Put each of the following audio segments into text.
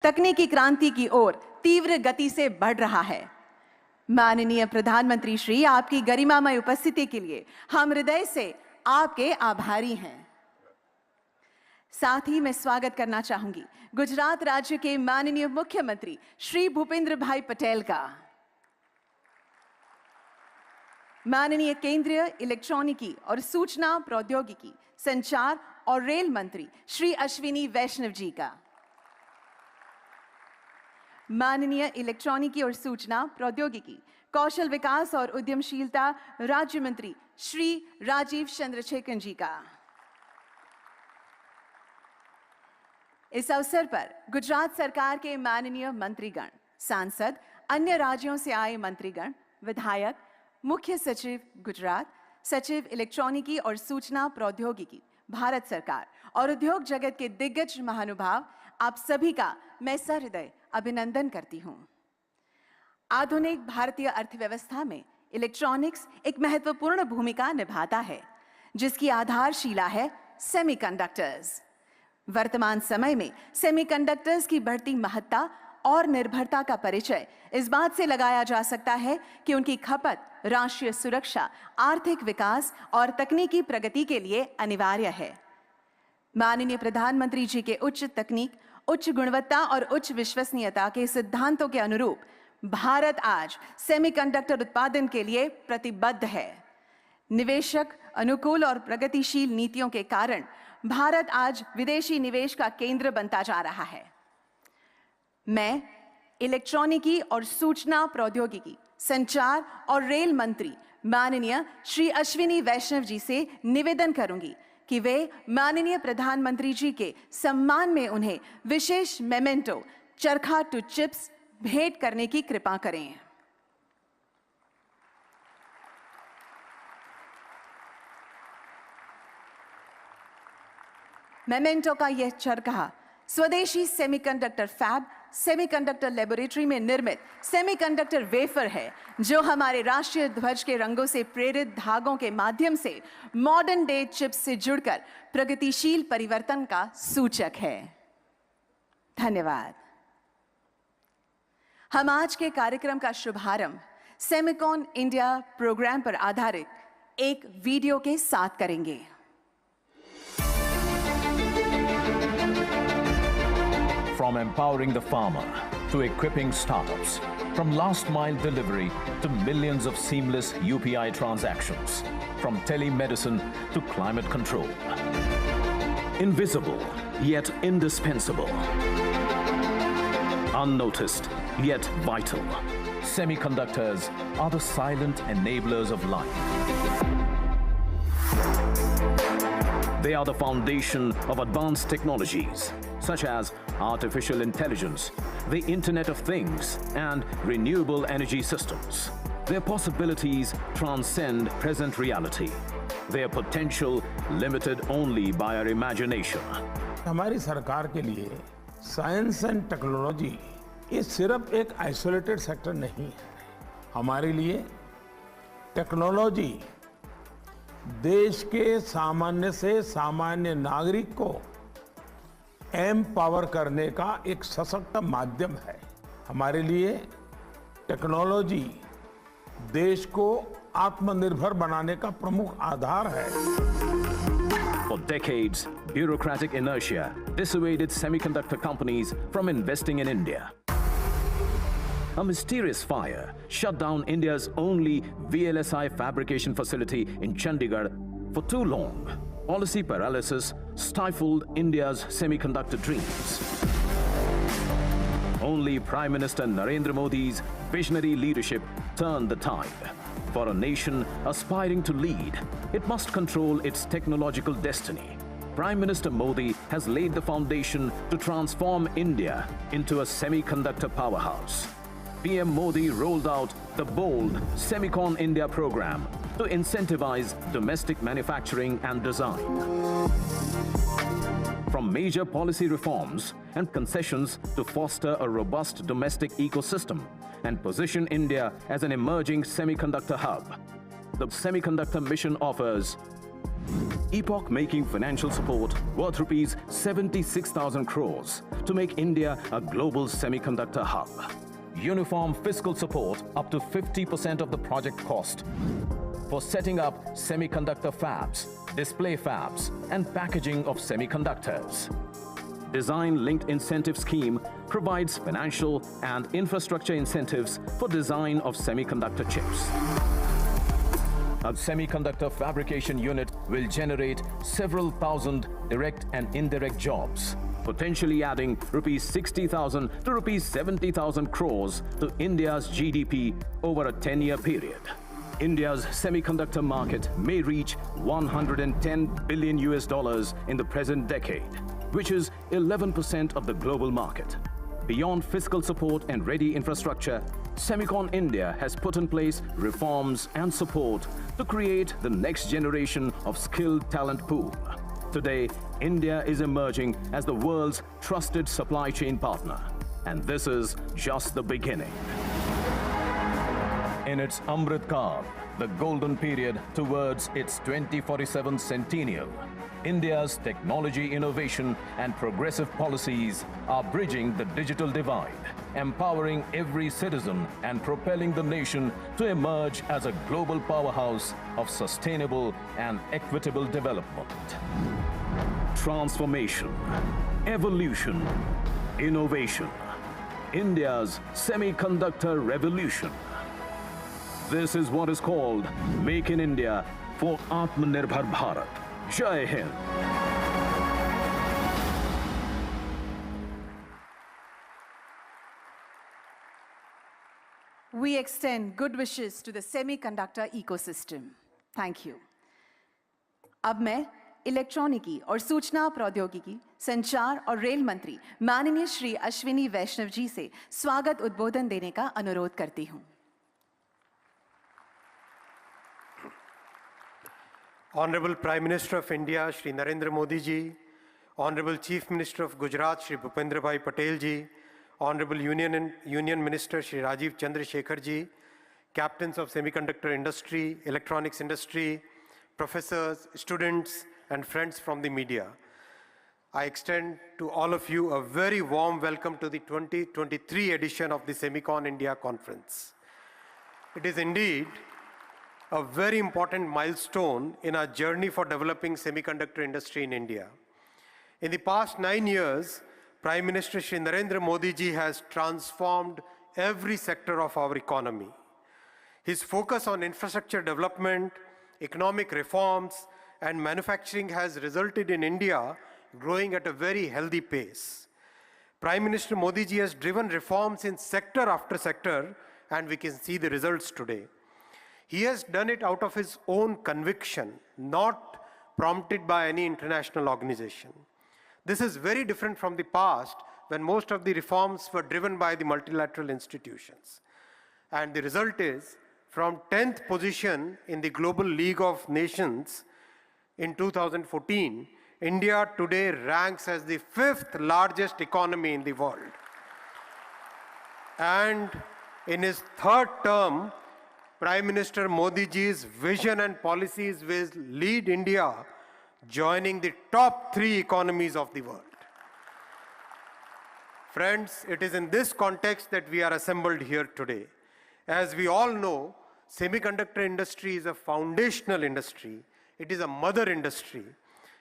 तकनीकी क्रांति की ओर तीव्र गति से बढ़ रहा है। माननीय प्रधानमंत्री श्री, आपकी गरिमामय उपस्थिति के लिए हम हृदय से आपके आभारी हैं। साथ ही मैं स्वागत करना चाहूंगी गुजरात राज्य के माननीय मुख्यमंत्री श्री भूपेंद्र भाई पटेल का, माननीय केंद्रीय इलेक्ट्रॉनिकी और सूचना प्रौद्योगिकी, संचार और रेल मंत्री श्री अश्विनी वैष्णव जी का, माननीय इलेक्ट्रॉनिकी और सूचना प्रौद्योगिकी, कौशल विकास और उद्यमशीलता राज्य मंत्री श्री राजीव चंद्रशेखर जी का। इस अवसर पर गुजरात सरकार के माननीय मंत्रीगण, सांसद, अन्य राज्यों से आए मंत्रीगण, विधायक, मुख्य सचिव गुजरात, सचिव इलेक्ट्रॉनिकी और सूचना प्रौद्योगिकी भारत सरकार और उद्योग जगत के दिग्गज महानुभाव, आप सभी का मैं सहृदय अभिनंदन करती हूं। आधुनिक भारतीय अर्थव्यवस्था में इलेक्ट्रॉनिक्स एक महत्वपूर्ण भूमिका निभाता है, जिसकी आधारशिला है सेमीकंडक्टर्स। वर्तमान समय में सेमीकंडक्टर्स की बढ़ती महत्ता और निर्भरता का परिचय इस बात से लगाया जा सकता है कि उनकी खपत राष्ट्रीय सुरक्षा, आर्थिक विकास और तकनीकी प्रगति के लिए अनिवार्य है। माननीय प्रधानमंत्री जी के उच्च तकनीक, उच्च गुणवत्ता और उच्च विश्वसनीयता के सिद्धांतों के अनुरूप भारत आज सेमीकंडक्टर उत्पादन के लिए प्रतिबद्ध है। निवेशक अनुकूल और प्रगतिशील नीतियों के कारण भारत आज विदेशी निवेश का केंद्र बनता जा रहा है। मैं इलेक्ट्रॉनिकी और सूचना प्रौद्योगिकी, संचार और रेल मंत्री माननीय श्री अश्विनी वैष्णव जी से निवेदन करूंगी कि वे माननीय प्रधानमंत्री जी के सम्मान में उन्हें विशेष मेमेंटो चरखा टू चिप्स भेंट करने की कृपा करें। मेमेंटो का यह चरखा स्वदेशी सेमीकंडक्टर फैब, सेमीकंडक्टर लेबोरेटरी में निर्मित सेमीकंडक्टर वेफर है, जो हमारे राष्ट्रीय ध्वज के रंगों से प्रेरित धागों के माध्यम से मॉडर्न डे चिप्स से जुड़कर प्रगतिशील परिवर्तन का सूचक है। धन्यवाद। हम आज के कार्यक्रम का शुभारंभ सेमिकॉन इंडिया प्रोग्राम पर आधारित एक वीडियो के साथ करेंगे। From empowering the farmer to equipping startups, from last mile delivery to millions of seamless UPI transactions, from telemedicine to climate control. Invisible yet indispensable. Unnoticed yet vital. Semiconductors are the silent enablers of life. They are the foundation of advanced technologies such as artificial intelligence, the Internet of Things, and renewable energy systems. Their possibilities transcend present reality. Their potential limited only by our imagination. हमारी सरकार के लिए science and technology ये सिर्फ एक isolated sector नहीं है। हमारे लिए टेक्नोलॉजी देश के सामान्य से सामान्य नागरिक को एम्पावर करने का एक सशक्त माध्यम है। हमारे लिए टेक्नोलॉजी देश को आत्मनिर्भर बनाने का प्रमुख आधार है। For decades, bureaucratic inertia dissuaded semiconductor companies from investing in India. A mysterious fire shut down India's only VLSI fabrication facility in Chandigarh for too long. Policy paralysis stifled India's semiconductor dreams. Only Prime Minister Narendra Modi's visionary leadership turned the tide. For a nation aspiring to lead, it must control its technological destiny. Prime Minister Modi has laid the foundation to transform India into a semiconductor powerhouse. PM Modi rolled out the bold Semicon India program to incentivize domestic manufacturing and design. From major policy reforms and concessions to foster a robust domestic ecosystem and position India as an emerging semiconductor hub, the Semiconductor Mission offers epoch-making financial support worth rupees 76,000 crores to make India a global semiconductor hub. Uniform fiscal support up to 50% of the project cost for setting up semiconductor fabs, display fabs, and packaging of semiconductors. Design-linked incentive scheme provides financial and infrastructure incentives for design of semiconductor chips. A semiconductor fabrication unit will generate several thousand direct and indirect jobs, potentially adding rupees 60,000 to rupees 70,000 crores to India's GDP over a 10-year period. India's semiconductor market may reach $110 billion in the present decade, which is 11% of the global market. Beyond fiscal support and ready infrastructure, Semicon India has put in place reforms and support to create the next generation of skilled talent pool. Today, India is emerging as the world's trusted supply chain partner, and this is just the beginning. In its Amrit Kaal, the golden period towards its 2047 centennial, India's technology innovation and progressive policies are bridging the digital divide, empowering every citizen and propelling the nation to emerge as a global powerhouse of sustainable and equitable development. Transformation, evolution, innovation. India's semiconductor revolution. This is what is called Make in India for Atmanirbhar Bharat. Jai Hind. We extend good wishes to the semiconductor ecosystem. Thank you. अब मैं इलेक्ट्रॉनिकी और सूचना प्रौद्योगिकी, संचार और rail मंत्री माननीय श्री अश्विनी वैष्णव जी से स्वागत उद्बोधन देने का अनुरोध करती हूं। Honorable Prime Minister of India, Shri Narendra Modi ji, Honorable Chief Minister of Gujarat, Shri Bhupendra Bhai Patel ji, Honorable Union Minister, Shri Rajiv Chandrasekhar ji, captains of semiconductor industry, electronics industry, professors, students, and friends from the media. I extend to all of you a very warm welcome to the 2023 edition of the Semicon India Conference. It is indeed a very important milestone in our journey for developing semiconductor industry in India. In the past 9 years, Prime Minister Shri Narendra Modi ji has transformed every sector of our economy. His focus on infrastructure development, economic reforms, and manufacturing has resulted in India growing at a very healthy pace. Prime Minister Modi ji has driven reforms in sector after sector, and we can see the results today. He has done it out of his own conviction, not prompted by any international organization. This is very different from the past, when most of the reforms were driven by the multilateral institutions. And the result is, from 10th position in the Global League of Nations in 2014, India today ranks as the 5th largest economy in the world. And in his third term, Prime Minister Modi ji's vision and policies will lead India joining the top 3 economies of the world. Friends, it is in this context that we are assembled here today. As we all know, semiconductor industry is a foundational industry. It is a mother industry.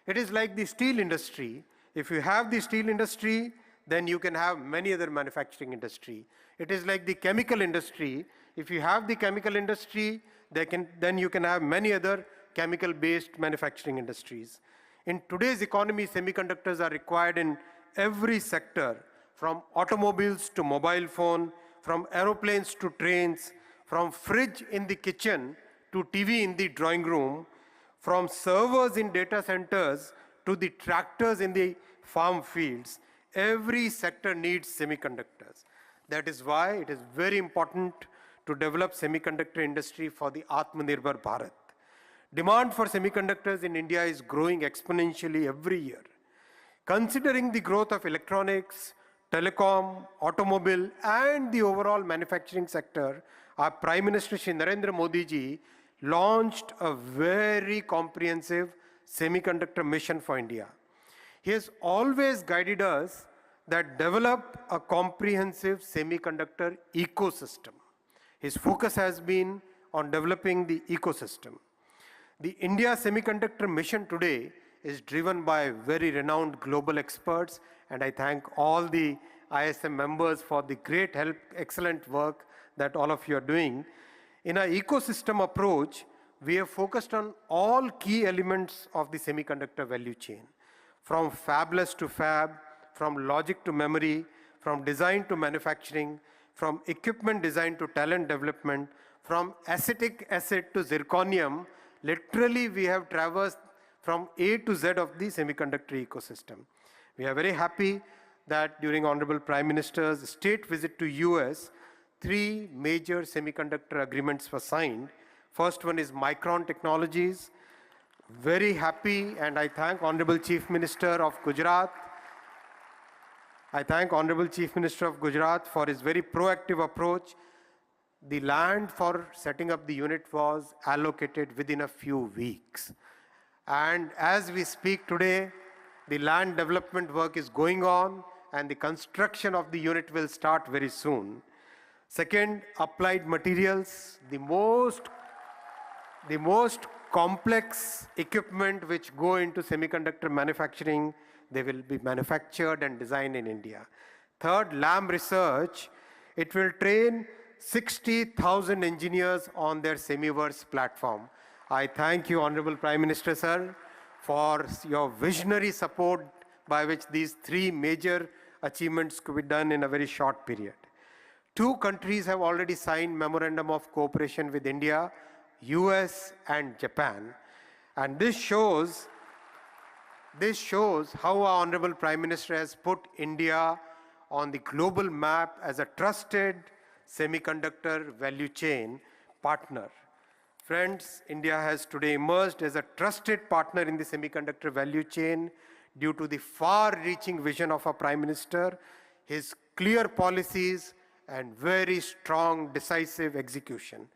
It is like the steel industry. If you have the steel industry, then you can have many other manufacturing industry. It is like the chemical industry. If you have the chemical industry, then you can have many other chemical-based manufacturing industries. In today's economy, semiconductors are required in every sector, from automobiles to mobile phone, from aeroplanes to trains, from fridge in the kitchen to TV in the drawing room, from servers in data centers to the tractors in the farm fields. Every sector needs semiconductors. That is why it is very important to develop semiconductor industry for the Atmanirbhar Bharat. Demand for semiconductors in India is growing exponentially every year. Considering the growth of electronics, telecom, automobile, and the overall manufacturing sector, our Prime Minister Shri Narendra Modi ji launched a very comprehensive semiconductor mission for India. He has always guided us that develop a comprehensive semiconductor ecosystem. His focus has been on developing the ecosystem. The India semiconductor mission today is driven by very renowned global experts, and I thank all the ISM members for the great help, excellent work that all of you are doing. In our ecosystem approach, we have focused on all key elements of the semiconductor value chain, from fabless to fab, from logic to memory, from design to manufacturing, from equipment design to talent development, from acetic acid to zirconium. Literally, we have traversed from A to Z of the semiconductor ecosystem. We are very happy that during Honorable Prime Minister's state visit to US, 3 major semiconductor agreements were signed. First one is Micron Technologies. Very happy, and I thank Honorable Chief Minister of Gujarat. I thank Honorable Chief Minister of Gujarat for his very proactive approach. The land for setting up the unit was allocated within a few weeks. And as we speak today, the land development work is going on, and the construction of the unit will start very soon. Second, applied materials, the most complex equipment which go into semiconductor manufacturing, they will be manufactured and designed in India. Third, LAM research, it will train 60,000 engineers on their Semiverse platform. I thank you, Honorable Prime Minister, sir, for your visionary support by which these 3 major achievements could be done in a very short period. 2 countries have already signed Memorandum of Cooperation with India, US and Japan. And this shows how our Honorable Prime Minister has put India on the global map as a trusted semiconductor value chain partner. Friends, India has today emerged as a trusted partner in the semiconductor value chain due to the far-reaching vision of our Prime Minister, his clear policies, and very strong, decisive execution.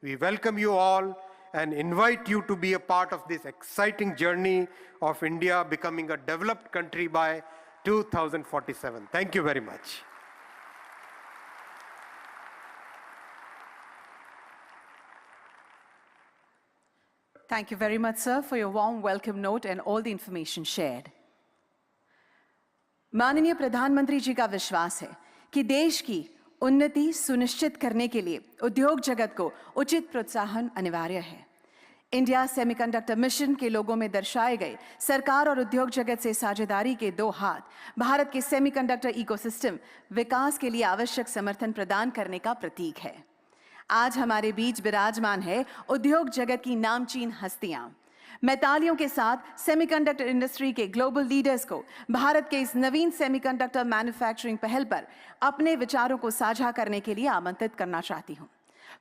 We welcome you all and invite you to be a part of this exciting journey of India becoming a developed country by 2047. Thank you very much. Thank you very much, sir, for your warm welcome note and all the information shared. माननीय प्रधानमंत्री जी का विश्वास है कि देश की उन्नति सुनिश्चित करने के लिए उद्योग जगत को उचित प्रोत्साहन अनिवार्य है। इंडिया सेमीकंडक्टर मिशन के लोगों में दर्शाए गए सरकार और उद्योग जगत से साझेदारी के 2 हाथ भारत के सेमीकंडक्टर इकोसिस्टम विकास के लिए आवश्यक समर्थन प्रदान करने का प्रतीक है। आज हमारे बीच विराजमान है उद्योग जगत की नामचीन हस्तियां। मैं तालियों के साथ सेमीकंडक्टर इंडस्ट्री के ग्लोबल लीडर्स को भारत के इस नवीन सेमीकंडक्टर मैन्युफैक्चरिंग पहल पर अपने विचारों को साझा करने के लिए आमंत्रित करना चाहती हूं।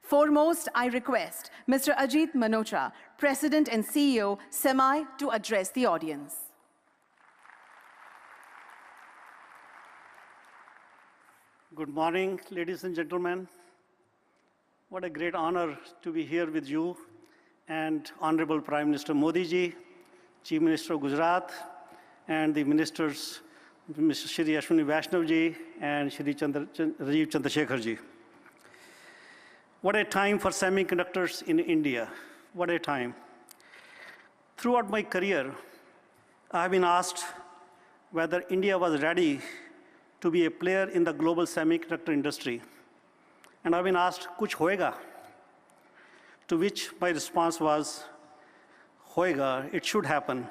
Foremost, I request Mr. Ajit Manocha, President and CEO, SEMI, to address the audience. Good morning, ladies and gentlemen. What a great honor to be here with you and Honorable Prime Minister Modi ji, Chief Minister of Gujarat, and the ministers, Mr. Shri Ashwini Vaishnav ji and Shri Rajiv Chandrasekhar ji. What a time for semiconductors in India. What a time. Throughout my career, I have been asked whether India was ready to be a player in the global semiconductor industry. And I've been asked, kuch hoega? To which my response was, hoega, it should happen,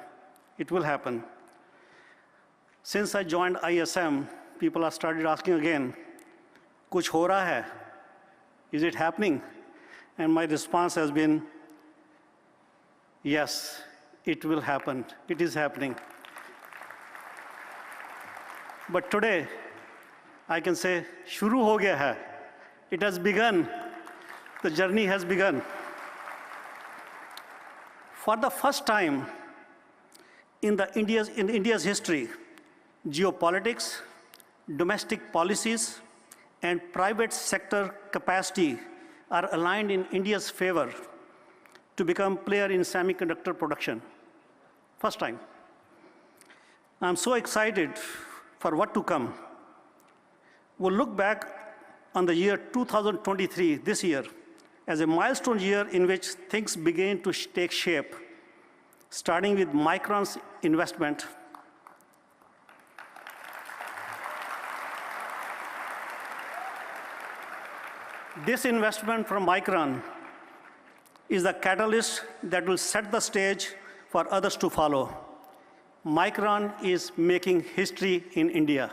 it will happen. Since I joined ISM, people have started asking again, kuch ho raha hai? Is it happening? And my response has been, yes, it will happen, it is happening. But today, I can say, shuru ho gaya hai. It has begun, the journey has begun. For the first time in India's history, geopolitics, domestic policies, and private sector capacity are aligned in India's favor to become player in semiconductor production. First time. I'm so excited for what to come. We'll look back on the year 2023, this year, as a milestone year in which things began to take shape, starting with Micron's investment. This investment from Micron is the catalyst that will set the stage for others to follow. Micron is making history in India.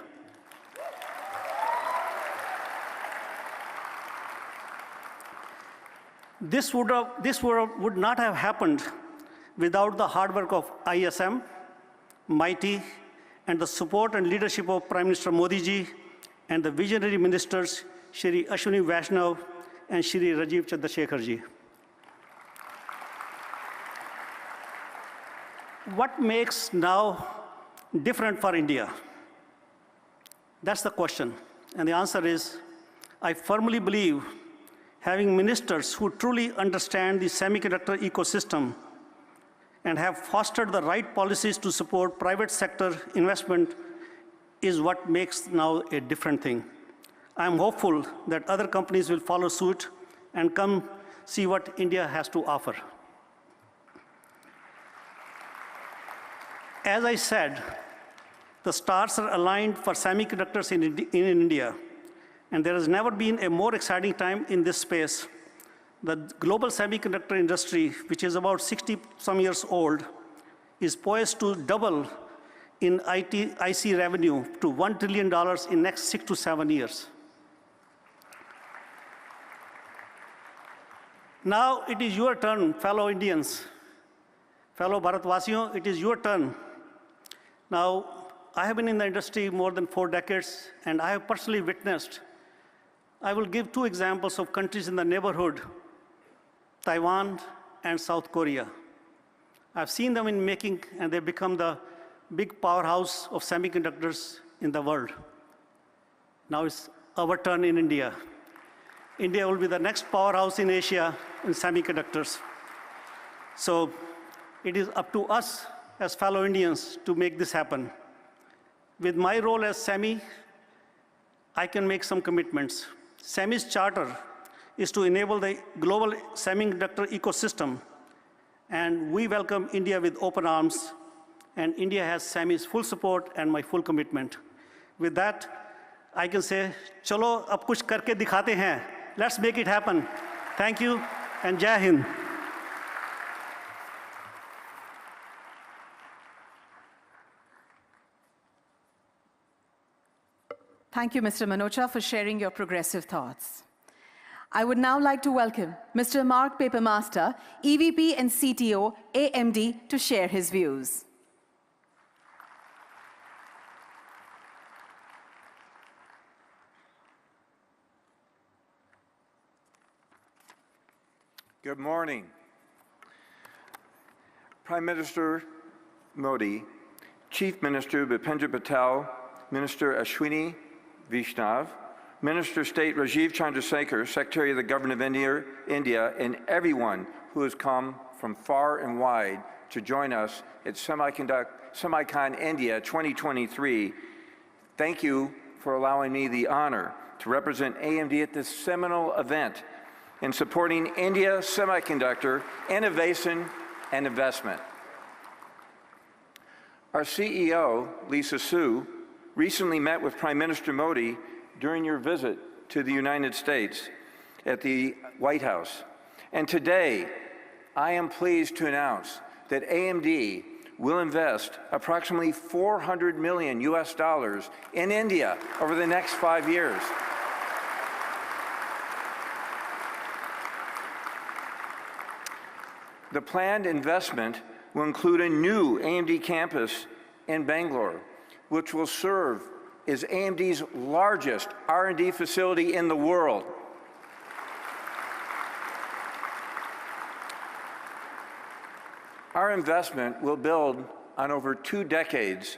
This would not have happened without the hard work of ISM, MITI, and the support and leadership of Prime Minister Modi ji and the visionary ministers, Shri Ashwini Vaishnav and Shri Rajiv Chandrasekhar ji. What makes now different for India? That's the question. And the answer is, I firmly believe having ministers who truly understand the semiconductor ecosystem and have fostered the right policies to support private sector investment is what makes now a different thing. I'm hopeful that other companies will follow suit and come see what India has to offer. As I said, the stars are aligned for semiconductors in India, and there has never been a more exciting time in this space. The global semiconductor industry, which is about 60-some years old, is poised to double in IC revenue to $1 trillion in next 6 to 7 years. Now it is your turn, fellow Indians, fellow Bharatvasiyon, it is your turn. Now, I have been in the industry more than 4 decades, and I have personally witnessed. I will give 2 examples of countries in the neighborhood, Taiwan and South Korea. I've seen them in making, and they've become the big powerhouse of semiconductors in the world. Now it's our turn in India. India will be the next powerhouse in Asia in semiconductors. So it is up to us as fellow Indians to make this happen. With my role as SEMI, I can make some commitments. SEMI's charter is to enable the global semiconductor ecosystem, and we welcome India with open arms, and India has SEMI's full support and my full commitment. With that, I can say, chalo ab kuch karke dikhate hain. Let's make it happen. Thank you, and Jai Hind. Thank you, Mr. Manocha, for sharing your progressive thoughts. I would now like to welcome Mr. Mark Papermaster, EVP and CTO, AMD, to share his views. Good morning. Prime Minister Modi, Chief Minister Bhupendra Patel, Minister Ashwini Vaishnav, Minister of State Rajiv Chandrasekhar, Secretary of the Government of India, and everyone who has come from far and wide to join us at Semicon India 2023. Thank you for allowing me the honor to represent AMD at this seminal event in supporting India semiconductor innovation and investment. Our CEO, Lisa Su, recently met with Prime Minister Modi during your visit to the United States at the White House. And today, I am pleased to announce that AMD will invest approximately $400 million in India over the next 5 years. The planned investment will include a new AMD campus in Bangalore, which will serve as AMD's largest R&D facility in the world. Our investment will build on over 2 decades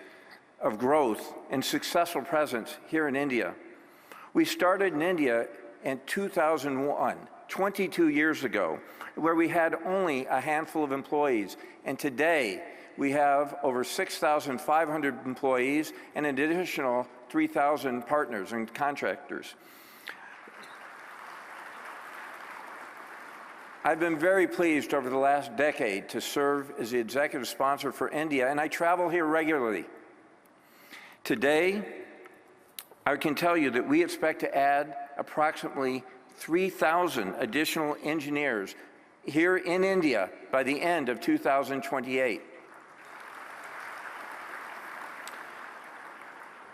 of growth and successful presence here in India. We started in India in 2001, 22 years ago, where we had only a handful of employees. And today, we have over 6,500 employees and an additional 3,000 partners and contractors. I've been very pleased over the last decade to serve as the executive sponsor for India, and I travel here regularly. Today, I can tell you that we expect to add approximately 3,000 additional engineers here in India by the end of 2028.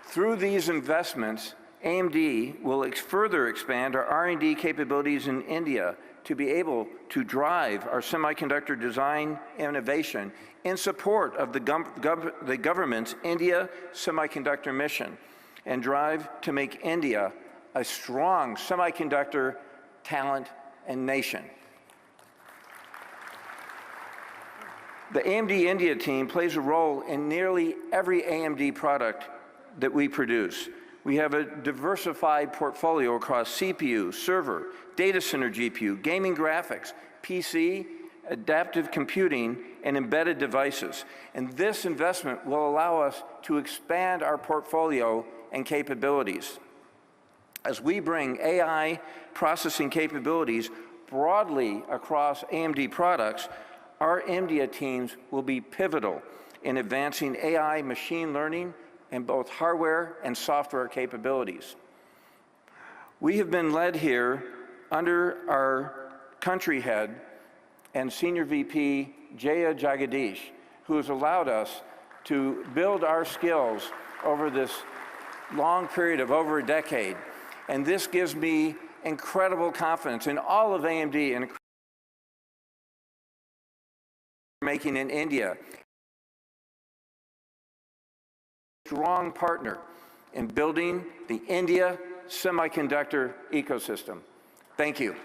Through these investments, AMD will further expand our R&D capabilities in India to be able to drive our semiconductor design innovation in support of the government's India semiconductor mission and drive to make India a strong semiconductor talent and nation. The AMD India team plays a role in nearly every AMD product that we produce. We have a diversified portfolio across CPU, server, data center GPU, gaming graphics, PC, adaptive computing, and embedded devices. And this investment will allow us to expand our portfolio and capabilities. As we bring AI processing capabilities broadly across AMD products, our India teams will be pivotal in advancing AI machine learning in both hardware and software capabilities. We have been led here under our country head and Senior VP Jaya Jagadish, who has allowed us to build our skills over this long period of over a decade. And this gives me incredible confidence in all of AMD and making in India. Strong partner in building the India semiconductor ecosystem. Thank you.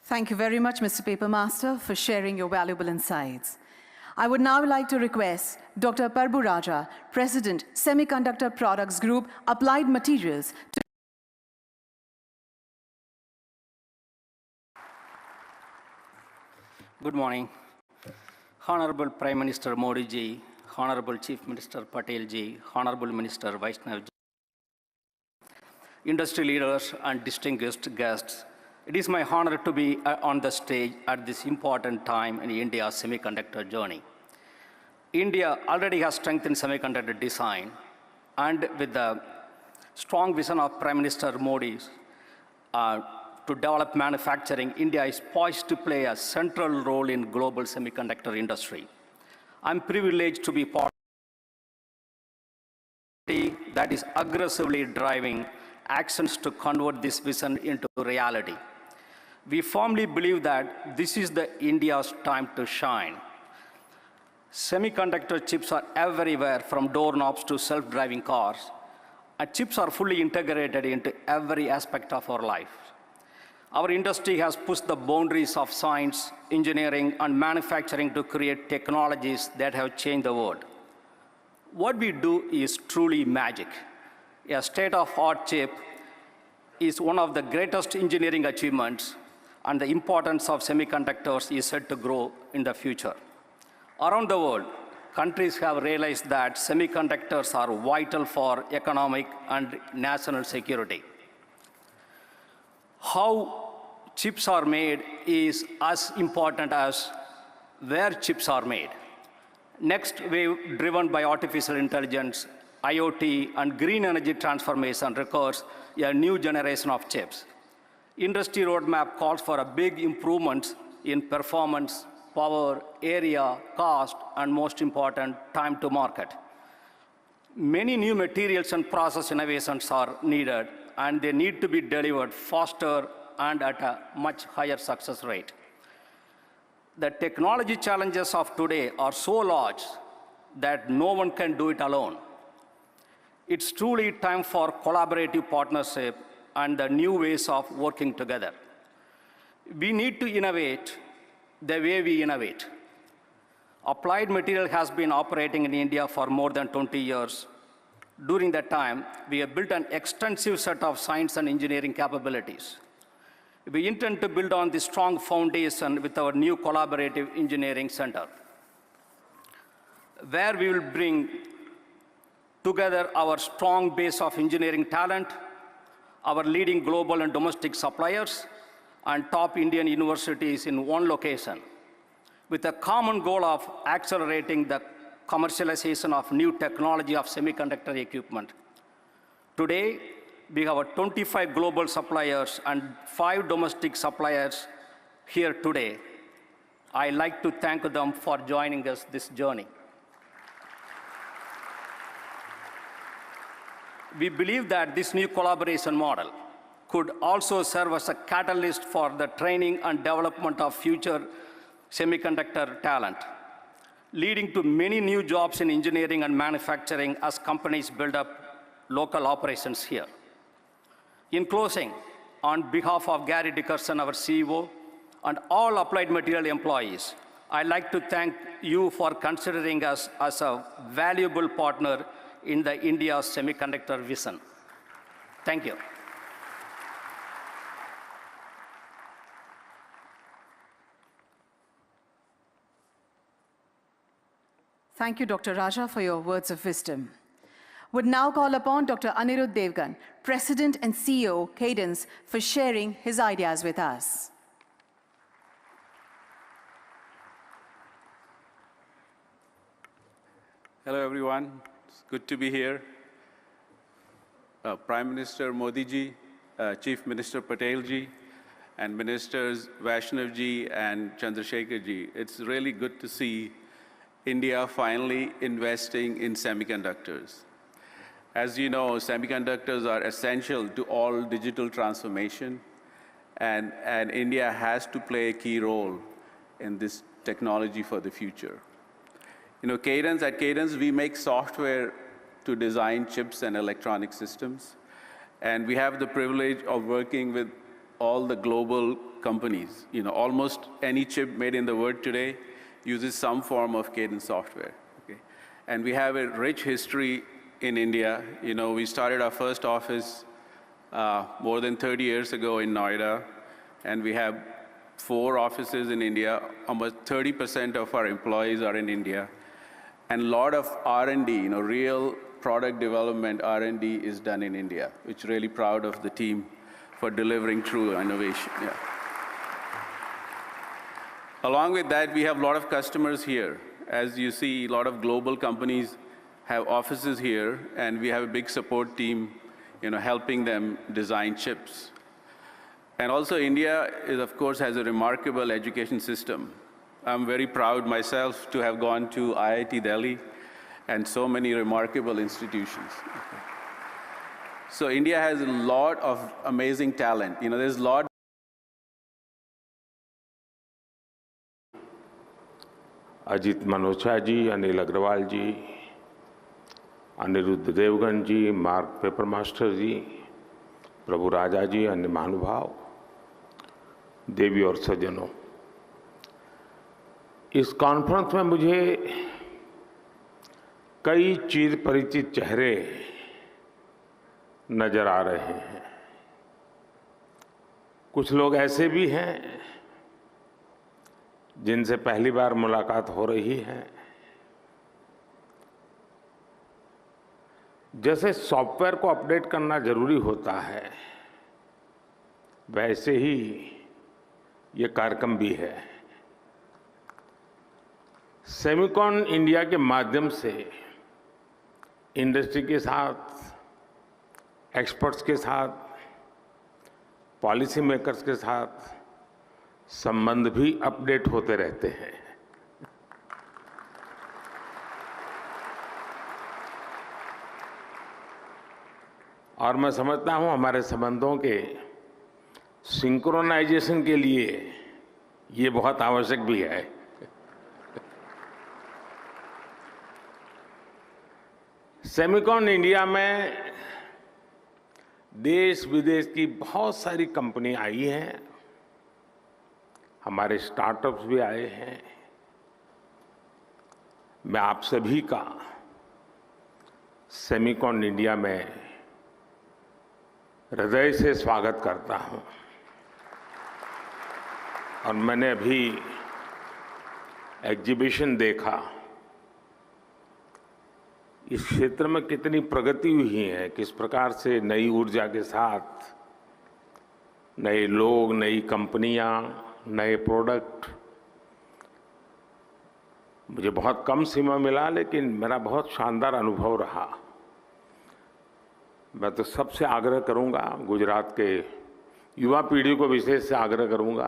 Thank you very much, Mr. Papermaster, for sharing your valuable insights. I would now like to request Dr. Parbu Raja, President, Semiconductor Products Group, Applied Materials, to Good morning. Honorable Prime Minister Modi ji, Honorable Chief Minister Patel ji, Honorable Minister Bs9 ji, industry leaders and distinguished guests, it is my honor to be on the stage at this important time in India's semiconductor journey. India already has strength in semiconductor design, and with the strong vision of Prime Minister Modi to develop manufacturing, India is poised to play a central role in global semiconductor industry. I'm privileged to be part of a party that is aggressively driving actions to convert this vision into reality. We firmly believe that this is the India's time to shine. Semiconductor chips are everywhere, from doorknobs to self-driving cars. And chips are fully integrated into every aspect of our life. Our industry has pushed the boundaries of science, engineering, and manufacturing to create technologies that have changed the world. What we do is truly magic. A state-of-the-art chip is one of the greatest engineering achievements, and the importance of semiconductors is set to grow in the future. Around the world, countries have realized that semiconductors are vital for economic and national security. How chips are made is as important as where chips are made. Next wave, driven by artificial intelligence, IoT, and green energy transformation, requires a new generation of chips. Industry roadmap calls for a big improvements in performance, power, area, cost, and most important, time to market. Many new materials and process innovations are needed, and they need to be delivered faster and at a much higher success rate. The technology challenges of today are so large that no one can do it alone. It's truly time for collaborative partnership and the new ways of working together. We need to innovate the way we innovate. Applied Material has been operating in India for more than 20 years. During that time, we have built an extensive set of science and engineering capabilities. We intend to build on this strong foundation with our new collaborative engineering center, where we will bring together our strong base of engineering talent, our leading global and domestic suppliers, and top Indian universities in one location, with a common goal of accelerating the commercialization of new technology of semiconductor equipment. Today, we have 25 global suppliers and 5 domestic suppliers here today. I'd like to thank them for joining us this journey. We believe that this new collaboration model could also serve as a catalyst for the training and development of future semiconductor talent, leading to many new jobs in engineering and manufacturing as companies build up local operations here. In closing, on behalf of Gary Dickerson, our CEO, and all Applied Material employees, I'd like to thank you for considering us as a valuable partner in the India's semiconductor vision. Thank you. Thank you, Dr. Raja, for your words of wisdom. Would now call upon Dr. Anirudh Devgan, President and CEO, Cadence, for sharing his ideas with us. Hello, everyone. It's good to be here. Prime Minister Modi ji, Chief Minister Patel ji, and Ministers Vaishnav ji and Chandrasekhar ji. It's really good to see India finally investing in semiconductors. As you know, semiconductors are essential to all digital transformation, and India has to play a key role in this technology for the future. You know, at Cadence, we make software to design chips and electronic systems, and we have the privilege of working with all the global companies. You know, almost any chip made in the world today uses some form of Cadence software. Okay? And we have a rich history in India. You know, we started our first office more than 30 years ago in Noida, and we have 4 offices in India. Almost 30% of our employees are in India. And a lot of R&D, you know, real product development R&D is done in India, which really proud of the team for delivering true innovation. Yeah. Along with that, we have a lot of customers here. As you see, a lot of global companies have offices here, and we have a big support team, you know, helping them design chips. And also, India is, of course, has a remarkable education system. I'm very proud myself to have gone to IIT Delhi and so many remarkable institutions. So India has a lot of amazing talent. You know, there's a lot. Ajit Manocha ji, Anil Agarwal ji, Aniruddh Devgan ji, Mark Paper Master ji, Prabhu Raja ji, अन्य महानुभाव, देवी और सज्जनों, इस conference में मुझे कई चिर परिचित चेहरे नजर आ रहे हैं। कुछ लोग ऐसे भी हैं जिनसे पहली बार मुलाकात हो रही है। जैसे सॉफ्टवेयर को अपडेट करना जरूरी होता है, वैसे ही ये कार्यक्रम भी है। सेमिकॉन इंडिया के माध्यम से इंडस्ट्री के साथ, एक्सपर्ट्स के साथ, पॉलिसी मेकर्स के साथ संबंध भी अपडेट होते रहते हैं। और मैं समझता हूं हमारे संबंधों के सिंक्रोनाइजेशन के लिए ये बहुत आवश्यक भी है। सेमिकॉन इंडिया में देश विदेश की बहुत सारी कंपनी आई हैं, हमारे स्टार्टअप्स भी आए हैं। मैं आप सभी का सेमिकॉन इंडिया में हृदय से स्वागत करता हूं। और मैंने अभी एग्जीबिशन देखा, इस क्षेत्र में कितनी प्रगति हुई है, किस प्रकार से नई ऊर्जा के साथ नए लोग, नई कंपनियां, नए प्रोडक्ट। मुझे बहुत कम समय मिला, लेकिन मेरा बहुत शानदार अनुभव रहा। मैं तो सबसे आग्रह करूंगा, गुजरात के युवा पीढ़ी को विशेष से आग्रह करूंगा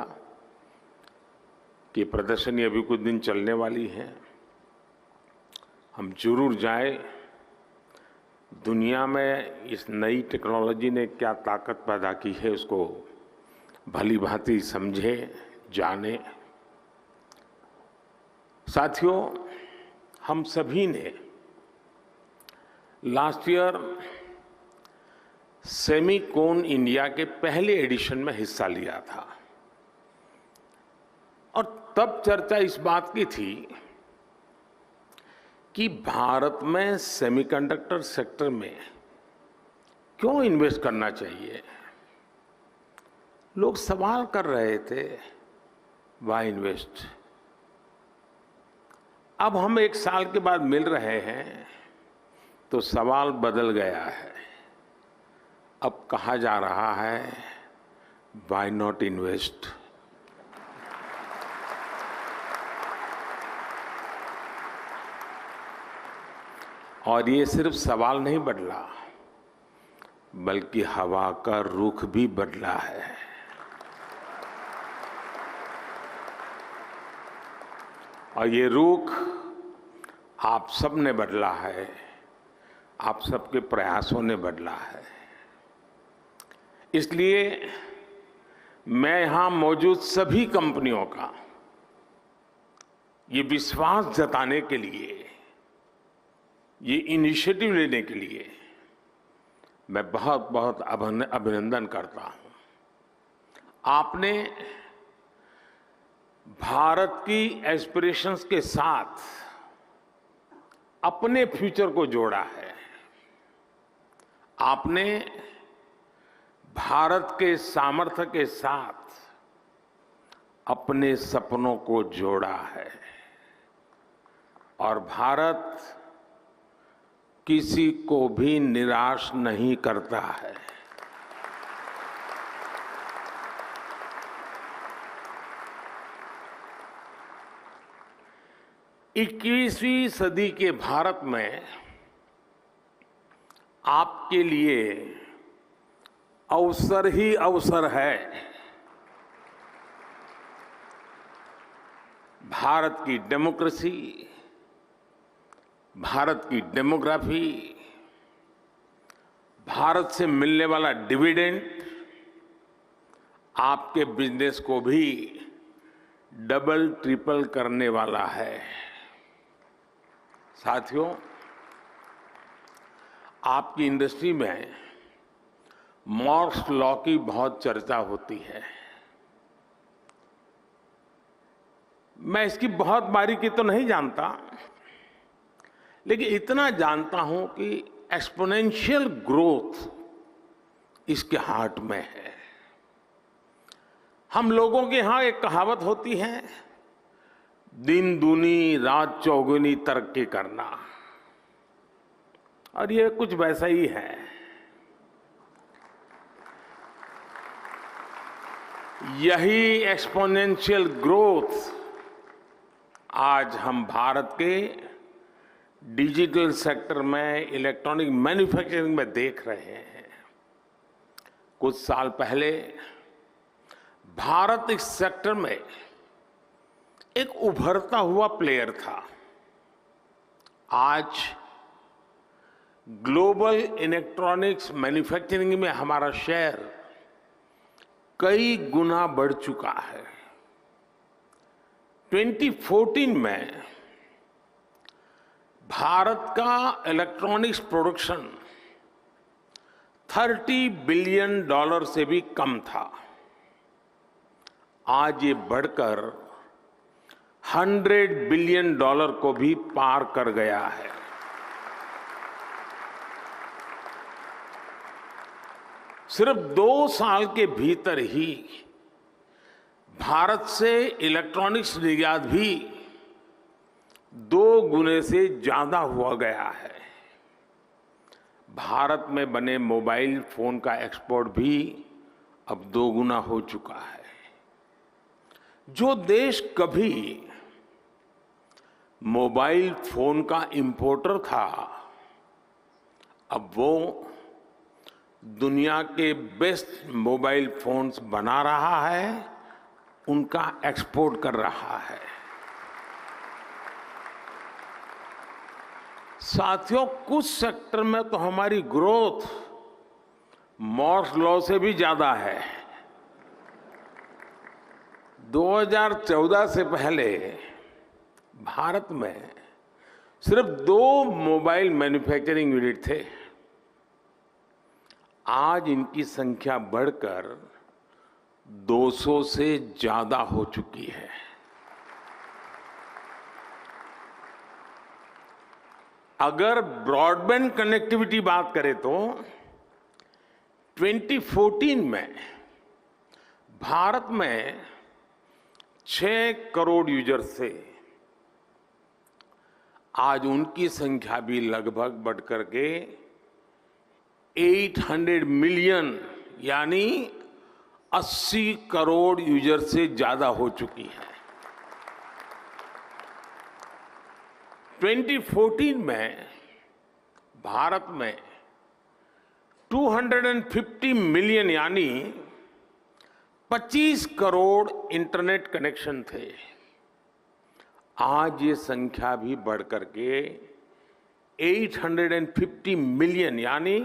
कि प्रदर्शनी अभी कुछ दिन चलने वाली है, हम जरूर जाएं। दुनिया में इस नई टेक्नोलॉजी ने क्या ताकत पैदा की है, उसको भली भांति समझें, जानें। साथियों, हम सभी ने लास्ट ईयर सेमिकॉन इंडिया के पहले एडिशन में हिस्सा लिया था और तब चर्चा इस बात की थी कि भारत में सेमीकंडक्टर सेक्टर में क्यों इन्वेस्ट करना चाहिए। लोग सवाल कर रहे थे, व्हाई इन्वेस्ट। अब हम 1 साल के बाद मिल रहे हैं तो सवाल बदल गया है। अब कहा जा रहा है, व्हाई नॉट इन्वेस्ट। और ये सिर्फ सवाल नहीं बदला, बल्कि हवा का रुख भी बदला है। और ये रुख आप सब ने बदला है, आप सबके प्रयासों ने बदला है। इसलिए मैं यहां मौजूद सभी कंपनियों का ये विश्वास जताने के लिए, ये इनिशिएटिव लेने के लिए मैं बहुत बहुत अभिनंदन करता हूं। आपने भारत की एस्पिरेशंस के साथ अपने फ्यूचर को जोड़ा है। आपने भारत के सामर्थ्य के साथ अपने सपनों को जोड़ा है। और भारत किसी को भी निराश नहीं करता है। इक्कीसवीं सदी के भारत में आपके लिए अवसर ही अवसर है। भारत की डेमोक्रेसी, भारत की डेमोग्राफी, भारत से मिलने वाला डिविडेंड आपके बिजनेस को भी डबल ट्रिपल करने वाला है। साथियों, आपकी इंडस्ट्री में मॉर्स लॉ की बहुत चर्चा होती है। मैं इसकी बहुत बारीकी तो नहीं जानता, लेकिन इतना जानता हूं कि एक्सपोनेंशियल ग्रोथ इसके हार्ट में है। हम लोगों के यहां एक कहावत होती है, दिन दूनी रात चौगुनी तरक्की करना, और ये कुछ वैसा ही है। यही एक्सपोनेंशियल ग्रोथ आज हम भारत के डिजिटल सेक्टर में, इलेक्ट्रॉनिक मैन्युफैक्चरिंग में देख रहे हैं। कुछ साल पहले भारत इस सेक्टर में एक उभरता हुआ प्लेयर था। आज ग्लोबल इलेक्ट्रॉनिक्स मैन्युफैक्चरिंग में हमारा शेयर कई गुना बढ़ चुका है। 2014 में भारत का इलेक्ट्रॉनिक्स प्रोडक्शन $30 बिलियन से भी कम था। आज ये बढ़कर $100 बिलियन को भी पार कर गया है। सिर्फ 2 साल के भीतर ही भारत से इलेक्ट्रॉनिक्स निर्यात भी 2 गुने से ज्यादा हुआ गया है। भारत में बने मोबाइल फोन का एक्सपोर्ट भी अब 2 गुना हो चुका है। जो देश कभी मोबाइल फोन का इंपोर्टर था, अब वो दुनिया के बेस्ट मोबाइल फोन्स बना रहा है, उनका एक्सपोर्ट कर रहा है। साथियों, कुछ सेक्टर में तो हमारी ग्रोथ मॉर्स लॉ से भी ज्यादा है। 2014 से पहले भारत में सिर्फ 2 मोबाइल मैन्युफैक्चरिंग यूनिट थे। आज इनकी संख्या बढ़कर 200 से ज्यादा हो चुकी है। अगर ब्रॉडबैंड कनेक्टिविटी बात करें तो 2014 में भारत में 6 करोड़ यूजर्स थे। आज उनकी संख्या भी लगभग बढ़कर के 800 मिलियन यानी 80 करोड़ यूजर से ज्यादा हो चुकी है। 2014 में भारत में 250 मिलियन यानी 25 करोड़ इंटरनेट कनेक्शन थे। आज ये संख्या भी बढ़कर के 850 मिलियन यानी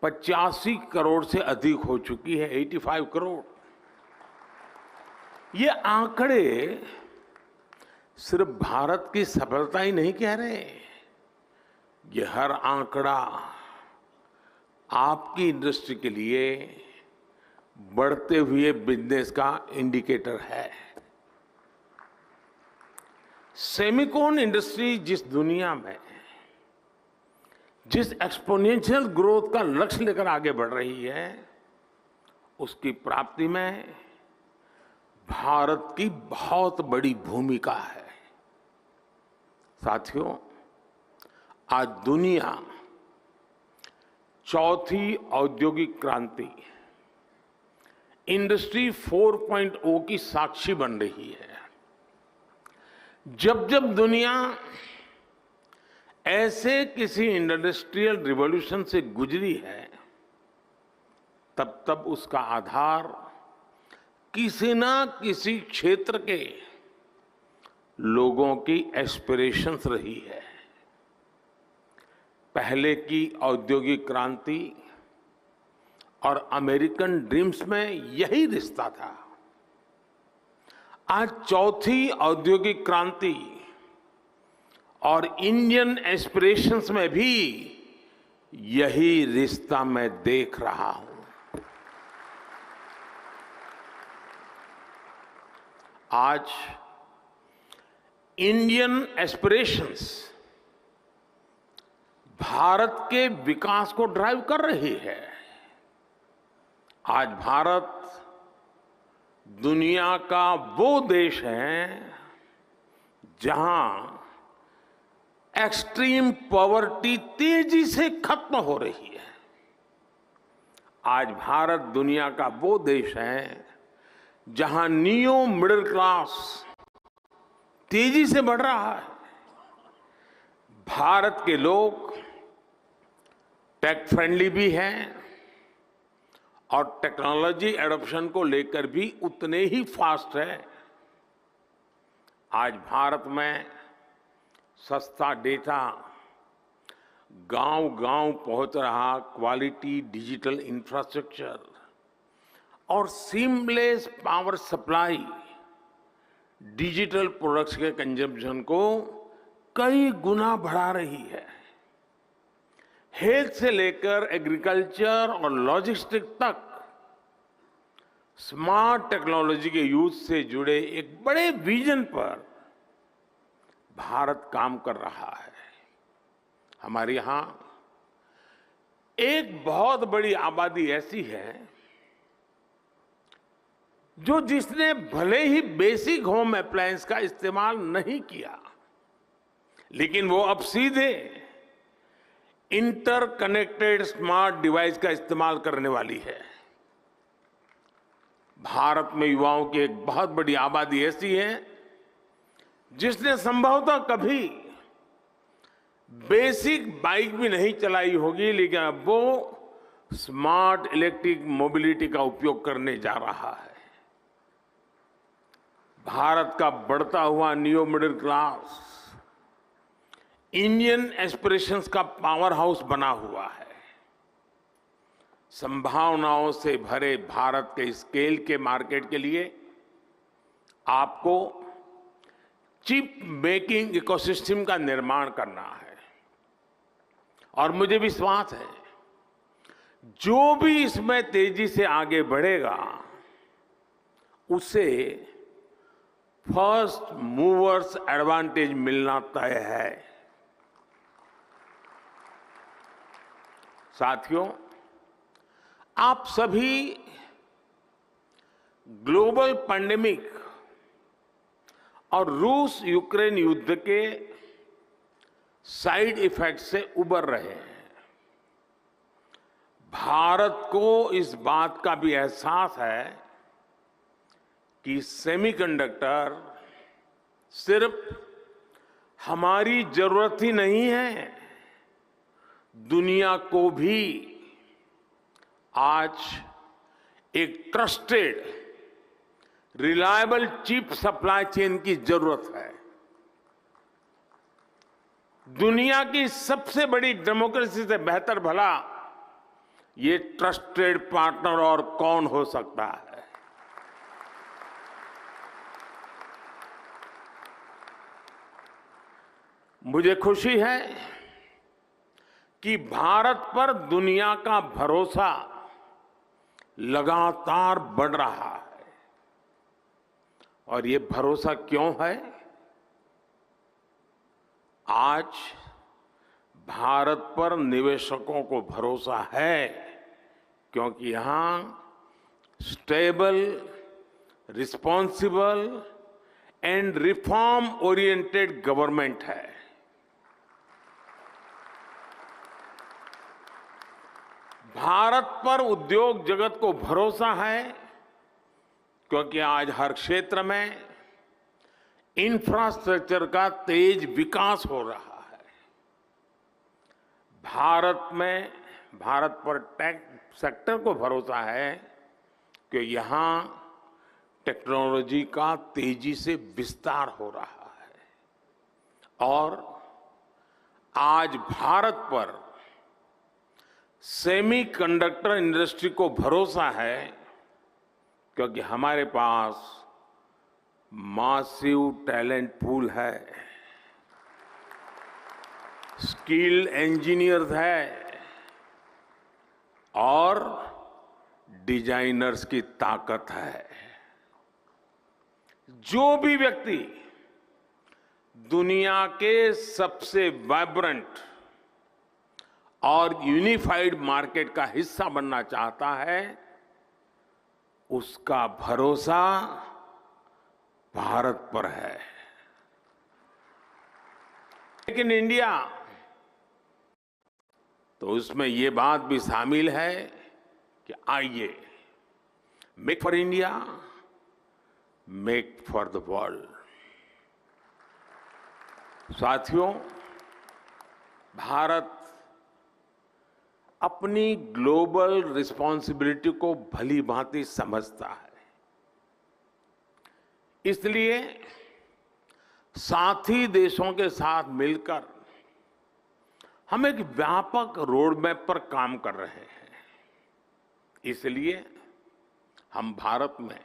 85 करोड़ से अधिक हो चुकी है। 85 करोड़। ये आंकड़े सिर्फ भारत की सफलता ही नहीं कह रहे, ये हर आंकड़ा आपकी इंडस्ट्री के लिए बढ़ते हुए बिजनेस का इंडिकेटर है। सेमिकॉन इंडस्ट्री जिस दुनिया में जिस एक्सपोनेंशियल ग्रोथ का लक्ष्य लेकर आगे बढ़ रही है, उसकी प्राप्ति में भारत की बहुत बड़ी भूमिका है। साथियों, आज दुनिया चौथी औद्योगिक क्रांति इंडस्ट्री 4.0 की साक्षी बन रही है। जब जब दुनिया ऐसे किसी इंडस्ट्रियल रिवॉल्यूशन से गुजरी है, तब तब उसका आधार किसी ना किसी क्षेत्र के लोगों की एस्पिरेशंस रही है। पहले की औद्योगिक क्रांति और अमेरिकन ड्रीम्स में यही रिश्ता था। आज चौथी औद्योगिक क्रांति और इंडियन एस्पिरेशंस में भी यही रिश्ता मैं देख रहा हूं। आज इंडियन एस्पिरेशंस भारत के विकास को ड्राइव कर रही है। आज भारत दुनिया का वो देश है जहां एक्सट्रीम पॉवर्टी तेजी से खत्म हो रही है। आज भारत दुनिया का वो देश है जहां नियो मिडिल क्लास तेजी से बढ़ रहा है। भारत के लोग टेक फ्रेंडली भी हैं और टेक्नोलॉजी एडॉप्शन को लेकर भी उतने ही फास्ट है। आज भारत में सस्ता डेटा गांव-गांव पहुंच रहा, क्वालिटी डिजिटल इंफ्रास्ट्रक्चर और seamless power supply digital products के कंजम्पशन को कई गुना बढ़ा रही है। हेल्थ से लेकर एग्रीकल्चर और लॉजिस्टिक तक स्मार्ट टेक्नोलॉजी के यूज से जुड़े एक बड़े विजन पर भारत काम कर रहा है। हमारे यहां एक बहुत बड़ी आबादी ऐसी है जिसने भले ही बेसिक होम अप्लायंस का इस्तेमाल नहीं किया, लेकिन वो अब सीधे इंटरकनेक्टेड स्मार्ट डिवाइस का इस्तेमाल करने वाली है। भारत में युवाओं की एक बहुत बड़ी आबादी ऐसी है जिसने संभवतः कभी बेसिक बाइक भी नहीं चलाई होगी, लेकिन अब वो स्मार्ट इलेक्ट्रिक मोबिलिटी का उपयोग करने जा रहा है। भारत का बढ़ता हुआ new middle class Indian aspirations का पावर हाउस बना हुआ है। संभावनाओं से भरे भारत के स्केल के मार्केट के लिए आपको चिप मेकिंग इकोसिस्टम का निर्माण करना है, और मुझे विश्वास है जो भी इसमें तेजी से आगे बढ़ेगा उसे फर्स्ट मूवर्स एडवांटेज मिलना तय है। साथियों, आप सभी ग्लोबल पैंडेमिक और रूस यूक्रेन युद्ध के साइड इफेक्ट से उबर रहे हैं। भारत को इस बात का भी एहसास है कि सेमीकंडक्टर सिर्फ हमारी जरूरत ही नहीं है, दुनिया को भी आज एक trusted reliable chip supply chain की जरूरत है। दुनिया की सबसे बड़ी डेमोक्रेसी से बेहतर भला ये ट्रस्टेड पार्टनर और कौन हो सकता है। मुझे खुशी है कि भारत पर दुनिया का भरोसा लगातार बढ़ रहा है, और ये भरोसा क्यों है? आज भारत पर निवेशकों को भरोसा है क्योंकि यहां stable, responsible and reform oriented government है। भारत पर उद्योग जगत को भरोसा है क्योंकि आज हर क्षेत्र में इंफ्रास्ट्रक्चर का तेज विकास हो रहा है। भारत पर टेक सेक्टर को भरोसा है कि यहां टेक्नोलॉजी का तेजी से विस्तार हो रहा है, और आज भारत पर सेमीकंडक्टर इंडस्ट्री को भरोसा है क्योंकि हमारे पास मासिव टैलेंट पूल है, स्किल्ड इंजीनियर्स है और डिजाइनर्स की ताकत है। जो भी व्यक्ति दुनिया के सबसे वाइब्रेंट और यूनिफाइड मार्केट का हिस्सा बनना चाहता है, उसका भरोसा भारत पर है। लेकिन इंडिया, तो उसमें ये बात भी शामिल है कि आइए make for India, make for the world. साथियों, भारत अपनी ग्लोबल रिस्पॉन्सिबिलिटी को भली भांति समझता है, इसलिए साथी देशों के साथ मिलकर हम एक व्यापक रोडमैप पर काम कर रहे हैं। इसलिए हम भारत में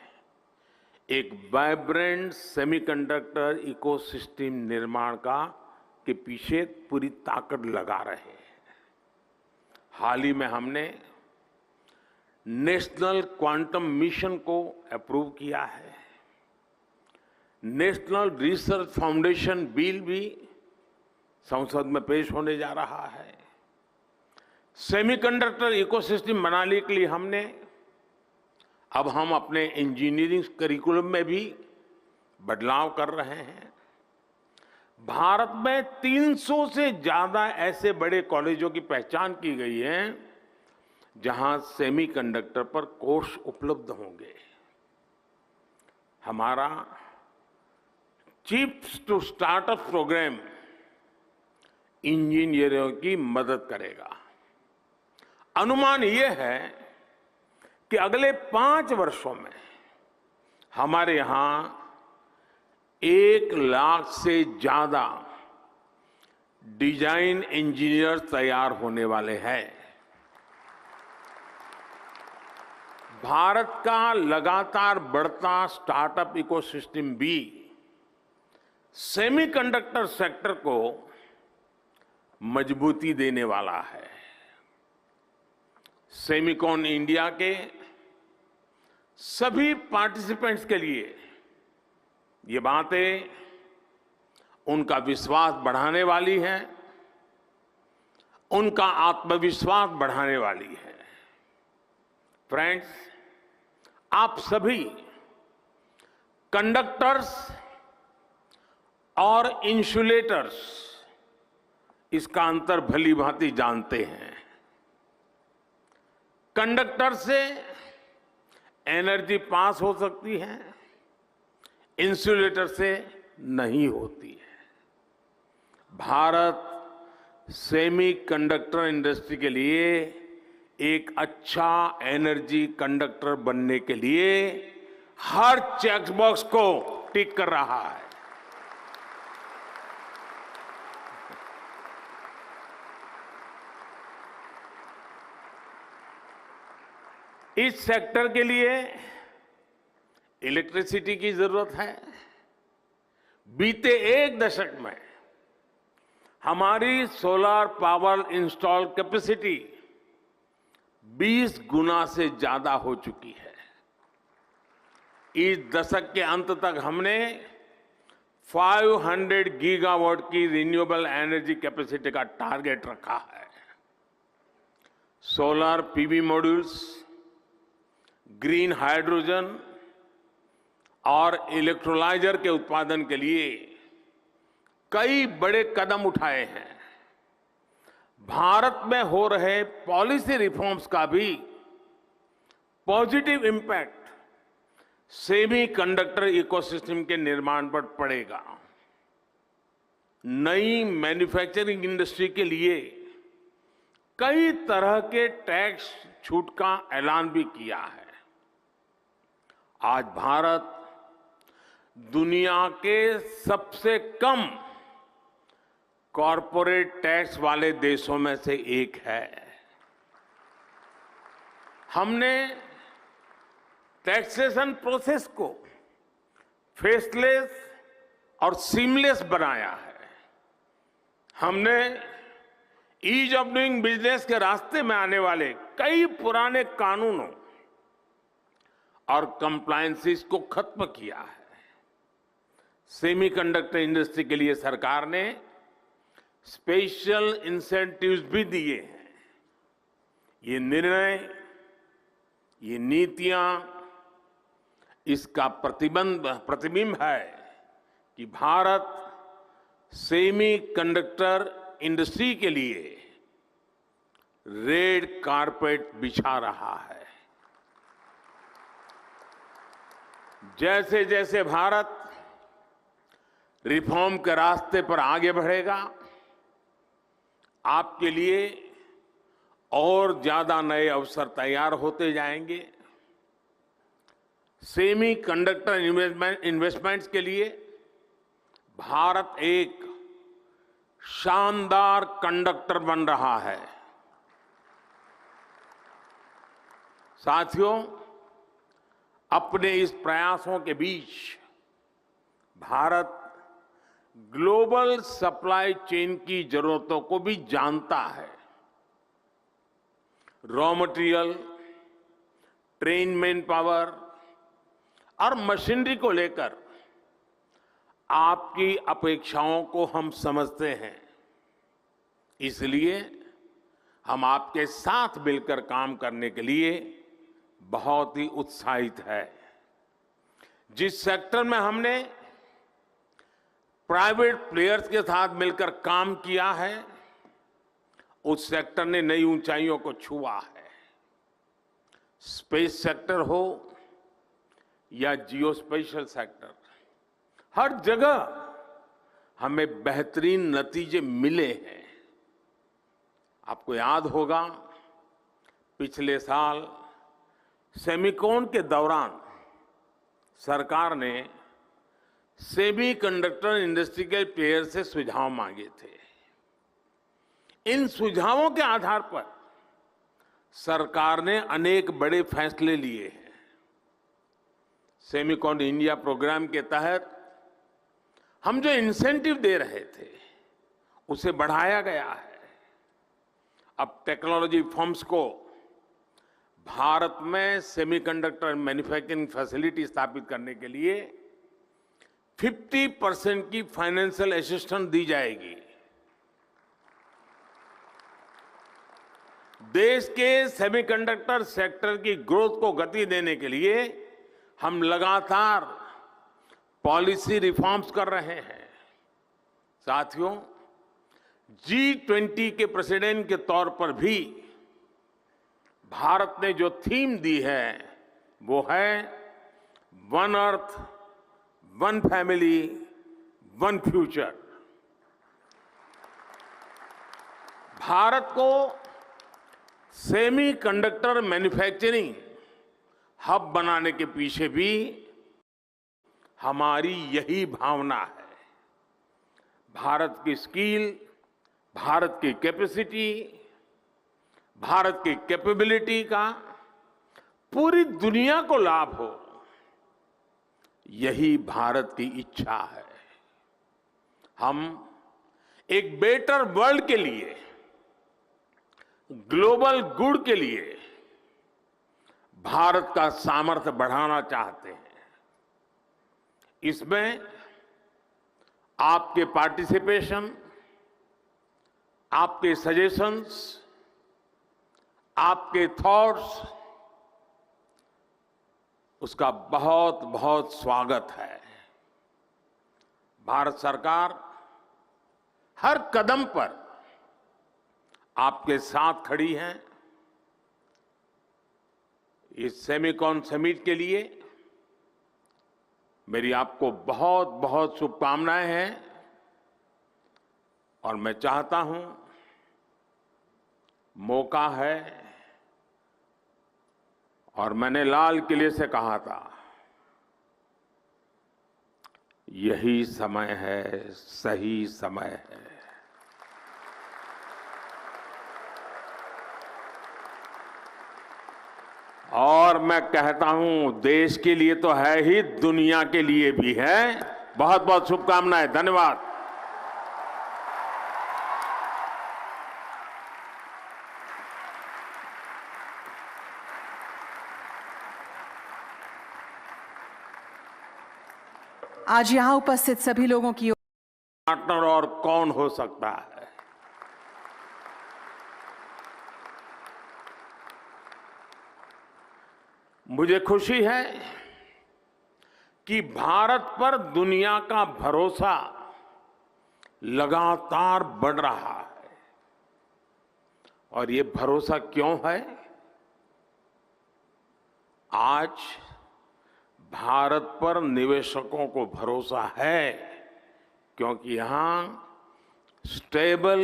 एक वाइब्रेंट सेमीकंडक्टर इकोसिस्टम निर्माण के पीछे पूरी ताकत लगा रहे हैं। हाल ही में हमने नेशनल क्वांटम मिशन को अप्रूव किया है। नेशनल रिसर्च फाउंडेशन बिल भी संसद में पेश होने जा रहा है। सेमीकंडक्टर इकोसिस्टम बनाने के लिए अब हम अपने इंजीनियरिंग करिकुलम में भी बदलाव कर रहे हैं। भारत में 300 से ज्यादा ऐसे बड़े कॉलेजों की पहचान की गई है जहां सेमीकंडक्टर पर कोर्स उपलब्ध होंगे। हमारा चिप्स टू स्टार्टअप प्रोग्राम इंजीनियरों की मदद करेगा। अनुमान यह है कि अगले 5 वर्षों में हमारे यहां 1 लाख से ज्यादा डिजाइन इंजीनियर तैयार होने वाले हैं। भारत का लगातार बढ़ता स्टार्टअप इकोसिस्टम भी सेमीकंडक्टर सेक्टर को मजबूती देने वाला है। सेमिकॉन इंडिया के सभी पार्टिसिपेंट्स के लिए ये बातें उनका विश्वास बढ़ाने वाली हैं, उनका आत्मविश्वास बढ़ाने वाली है। फ्रेंड्स, आप सभी कंडक्टर्स और इंसुलेटर्स इसका अंतर भली भांति जानते हैं। कंडक्टर से एनर्जी पास हो सकती है, इंसुलेटर से नहीं होती है। भारत सेमीकंडक्टर इंडस्ट्री के लिए एक अच्छा एनर्जी कंडक्टर बनने के लिए हर चेक बॉक्स को टिक कर रहा है। इस सेक्टर के लिए इलेक्ट्रिसिटी की जरूरत है। बीते 1 दशक में हमारी सोलर पावर इंस्टॉल कैपेसिटी 20 गुना से ज्यादा हो चुकी है। इस दशक के अंत तक हमने 500 गीगावाट की रिन्यूएबल एनर्जी कैपेसिटी का टारगेट रखा है। Solar PV modules, green hydrogen और इलेक्ट्रोलाइजर के उत्पादन के लिए कई बड़े कदम उठाए हैं। भारत में हो रहे पॉलिसी रिफॉर्म्स का भी पॉजिटिव इंपैक्ट सेमीकंडक्टर इकोसिस्टम के निर्माण पर पड़ेगा। नई मैन्युफैक्चरिंग इंडस्ट्री के लिए कई तरह के टैक्स छूट का ऐलान भी किया है। आज भारत दुनिया के सबसे कम कॉरपोरेट टैक्स वाले देशों में से एक है। हमने टैक्सेशन प्रोसेस को फेसलेस और सीमलेस बनाया है। हमने ईज ऑफ डूइंग बिजनेस के रास्ते में आने वाले कई पुराने कानूनों और कंप्लायंसेस को खत्म किया है। सेमीकंडक्टर इंडस्ट्री के लिए सरकार ने स्पेशल इंसेंटिव्स भी दिए हैं। ये निर्णय, ये नीतियां इसका प्रतिबिंब है कि भारत सेमीकंडक्टर इंडस्ट्री के लिए रेड कारपेट बिछा रहा है। जैसे जैसे भारत रिफॉर्म के रास्ते पर आगे बढ़ेगा, आपके लिए और ज्यादा नए अवसर तैयार होते जाएंगे। सेमीकंडक्टर इन्वेस्टमेंट्स के लिए भारत एक शानदार कंडक्टर बन रहा है। साथियों, अपने इस प्रयासों के बीच भारत ग्लोबल सप्लाई चेन की जरूरतों को भी जानता है। Raw material, train man power और मशीनरी को लेकर आपकी अपेक्षाओं को हम समझते हैं। इसलिए हम आपके साथ मिलकर काम करने के लिए बहुत ही उत्साहित है। जिस सेक्टर में हमने प्राइवेट प्लेयर्स के साथ मिलकर काम किया है, उस सेक्टर ने नई ऊंचाइयों को छुआ है। स्पेस सेक्टर हो या जियोस्पेशल सेक्टर, हर जगह हमें बेहतरीन नतीजे मिले हैं। आपको याद होगा, पिछले साल सेमीकॉन के दौरान सरकार ने सेमीकंडक्टर इंडस्ट्री के प्लेयर से सुझाव मांगे थे। इन सुझावों के आधार पर सरकार ने अनेक बड़े फैसले लिए हैं। सेमीकॉन इंडिया प्रोग्राम के तहत हम जो इंसेंटिव दे रहे थे, उसे बढ़ाया गया है। अब टेक्नोलॉजी फर्म्स को भारत में सेमीकंडक्टर मैन्युफैक्चरिंग फैसिलिटी स्थापित करने के लिए 50% की फाइनेंशियल असिस्टेंस दी जाएगी। देश के सेमीकंडक्टर सेक्टर की ग्रोथ को गति देने के लिए हम लगातार पॉलिसी रिफॉर्म्स कर रहे हैं। साथियों, G20 के प्रेसिडेंट के तौर पर भी भारत ने जो थीम दी है, वो है one earth, one family, one future. Bharat को सेमीकंडक्टर मैन्युफैक्चरिंग हब बनाने के पीछे भी हमारी यही भावना है। भारत की स्किल, भारत की कैपेसिटी, भारत की कैपेबिलिटी का पूरी दुनिया को लाभ हो, यही भारत की इच्छा है। हम एक बेटर वर्ल्ड के लिए, ग्लोबल गुड के लिए भारत का सामर्थ्य बढ़ाना चाहते हैं। इसमें आपके पार्टिसिपेशन, आपके सजेशंस, आपके थॉट्स, उसका बहुत बहुत स्वागत है। भारत सरकार हर कदम पर आपके साथ खड़ी है। इस सेमीकॉन समिट के लिए मेरी आपको बहुत बहुत शुभकामनाएं हैं और मैं चाहता हूं, मौका है, और मैंने लाल किले से कहा था, यही समय है, सही समय है। और मैं कहता हूं, देश के लिए तो है ही, दुनिया के लिए भी है। बहुत बहुत शुभकामनाएं। धन्यवाद। आज यहाँ उपस्थित सभी लोगों की पार्टनर और कौन हो सकता है? मुझे खुशी है कि भारत पर दुनिया का भरोसा लगातार बढ़ रहा है। और ये भरोसा क्यों है? आज भारत पर निवेशकों को भरोसा है क्योंकि यहां stable,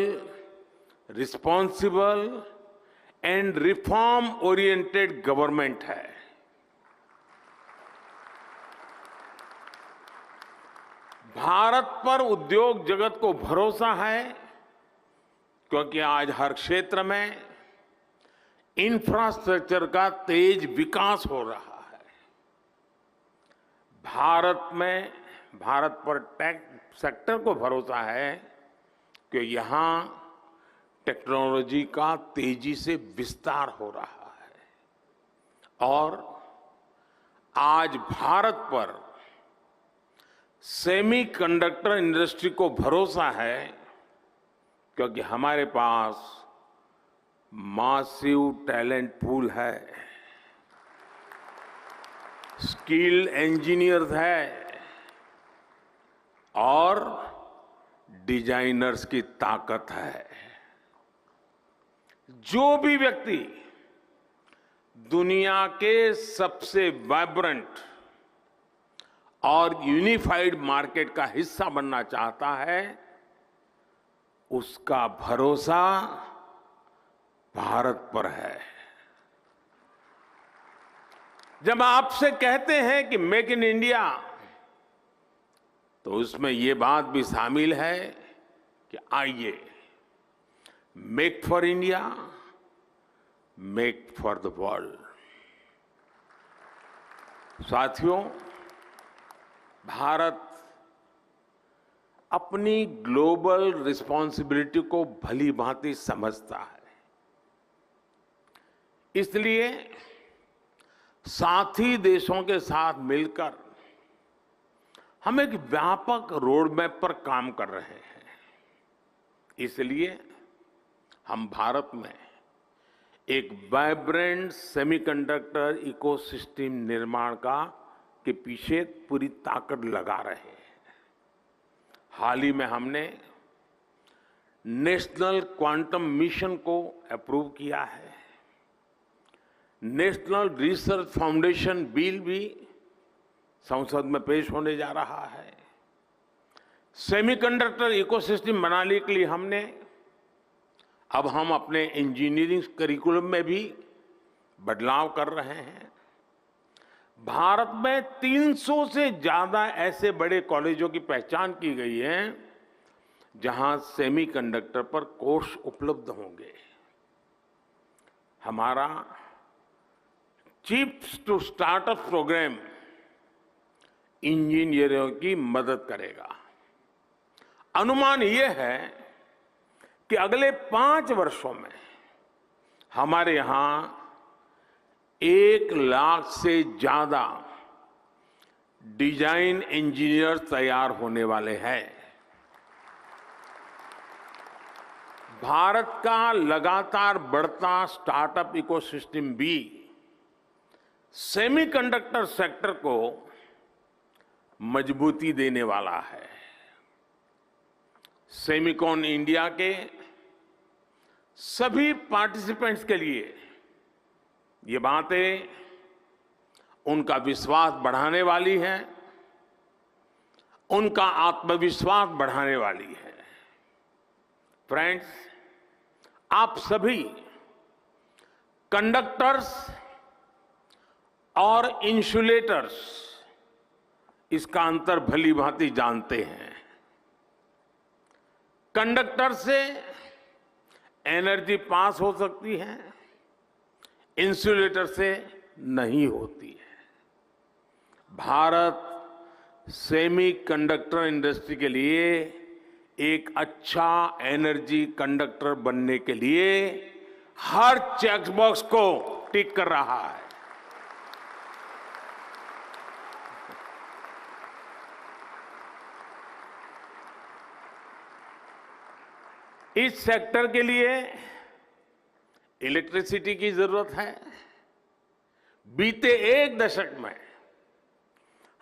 responsible and reform oriented government है। भारत पर उद्योग जगत को भरोसा है क्योंकि आज हर क्षेत्र में इंफ्रास्ट्रक्चर का तेज विकास हो रहा है। भारत पर टेक सेक्टर को भरोसा है कि यहां टेक्नोलॉजी का तेजी से विस्तार हो रहा है। और आज भारत पर सेमीकंडक्टर इंडस्ट्री को भरोसा है क्योंकि हमारे पास मासिव टैलेंट पूल है, स्किल्ड इंजीनियर्स है और डिजाइनर्स की ताकत है। जो भी व्यक्ति दुनिया के सबसे वाइब्रेंट और यूनिफाइड मार्केट का हिस्सा बनना चाहता है, उसका भरोसा भारत पर है। जब आपसे कहते हैं कि मेक इन इंडिया, तो उसमें ये बात भी शामिल है कि आइए make for India, make for the world. साथियों, भारत अपनी ग्लोबल रिस्पॉन्सिबिलिटी को भली भांति समझता है, इसलिए साथी देशों के साथ मिलकर हम एक व्यापक रोड मैप पर काम कर रहे हैं। इसलिए हम भारत में एक वाइब्रेंट सेमीकंडक्टर इकोसिस्टम निर्माण के पीछे पूरी ताकत लगा रहे हैं। हाल ही में हमने नेशनल क्वांटम मिशन को अप्रूव किया है। नेशनल रिसर्च फाउंडेशन बिल भी संसद में पेश होने जा रहा है। सेमीकंडक्टर इकोसिस्टम बनाने के लिए अब हम अपने इंजीनियरिंग करिकुलम में भी बदलाव कर रहे हैं। भारत में 300 से ज्यादा ऐसे बड़े कॉलेजों की पहचान की गई है जहां सेमीकंडक्टर पर कोर्स उपलब्ध होंगे। हमारा चिप्स टू स्टार्टअप प्रोग्राम इंजीनियरों की मदद करेगा। अनुमान यह है कि अगले 5 वर्षों में हमारे यहां 1 लाख से ज्यादा डिजाइन इंजीनियर तैयार होने वाले हैं। भारत का लगातार बढ़ता स्टार्टअप इकोसिस्टम भी सेमीकंडक्टर सेक्टर को मजबूती देने वाला है। सेमिकॉन इंडिया के सभी पार्टिसिपेंट्स के लिए ये बातें उनका विश्वास बढ़ाने वाली हैं, उनका आत्मविश्वास बढ़ाने वाली है। फ्रेंड्स, आप सभी कंडक्टर्स और इंसुलेटर्स इसका अंतर भली भांति जानते हैं। कंडक्टर से एनर्जी पास हो सकती है, इंसुलेटर से नहीं होती है। भारत सेमीकंडक्टर इंडस्ट्री के लिए एक अच्छा एनर्जी कंडक्टर बनने के लिए हर चेक बॉक्स को टिक कर रहा है। इस सेक्टर के लिए इलेक्ट्रिसिटी की जरूरत है। बीते 1 दशक में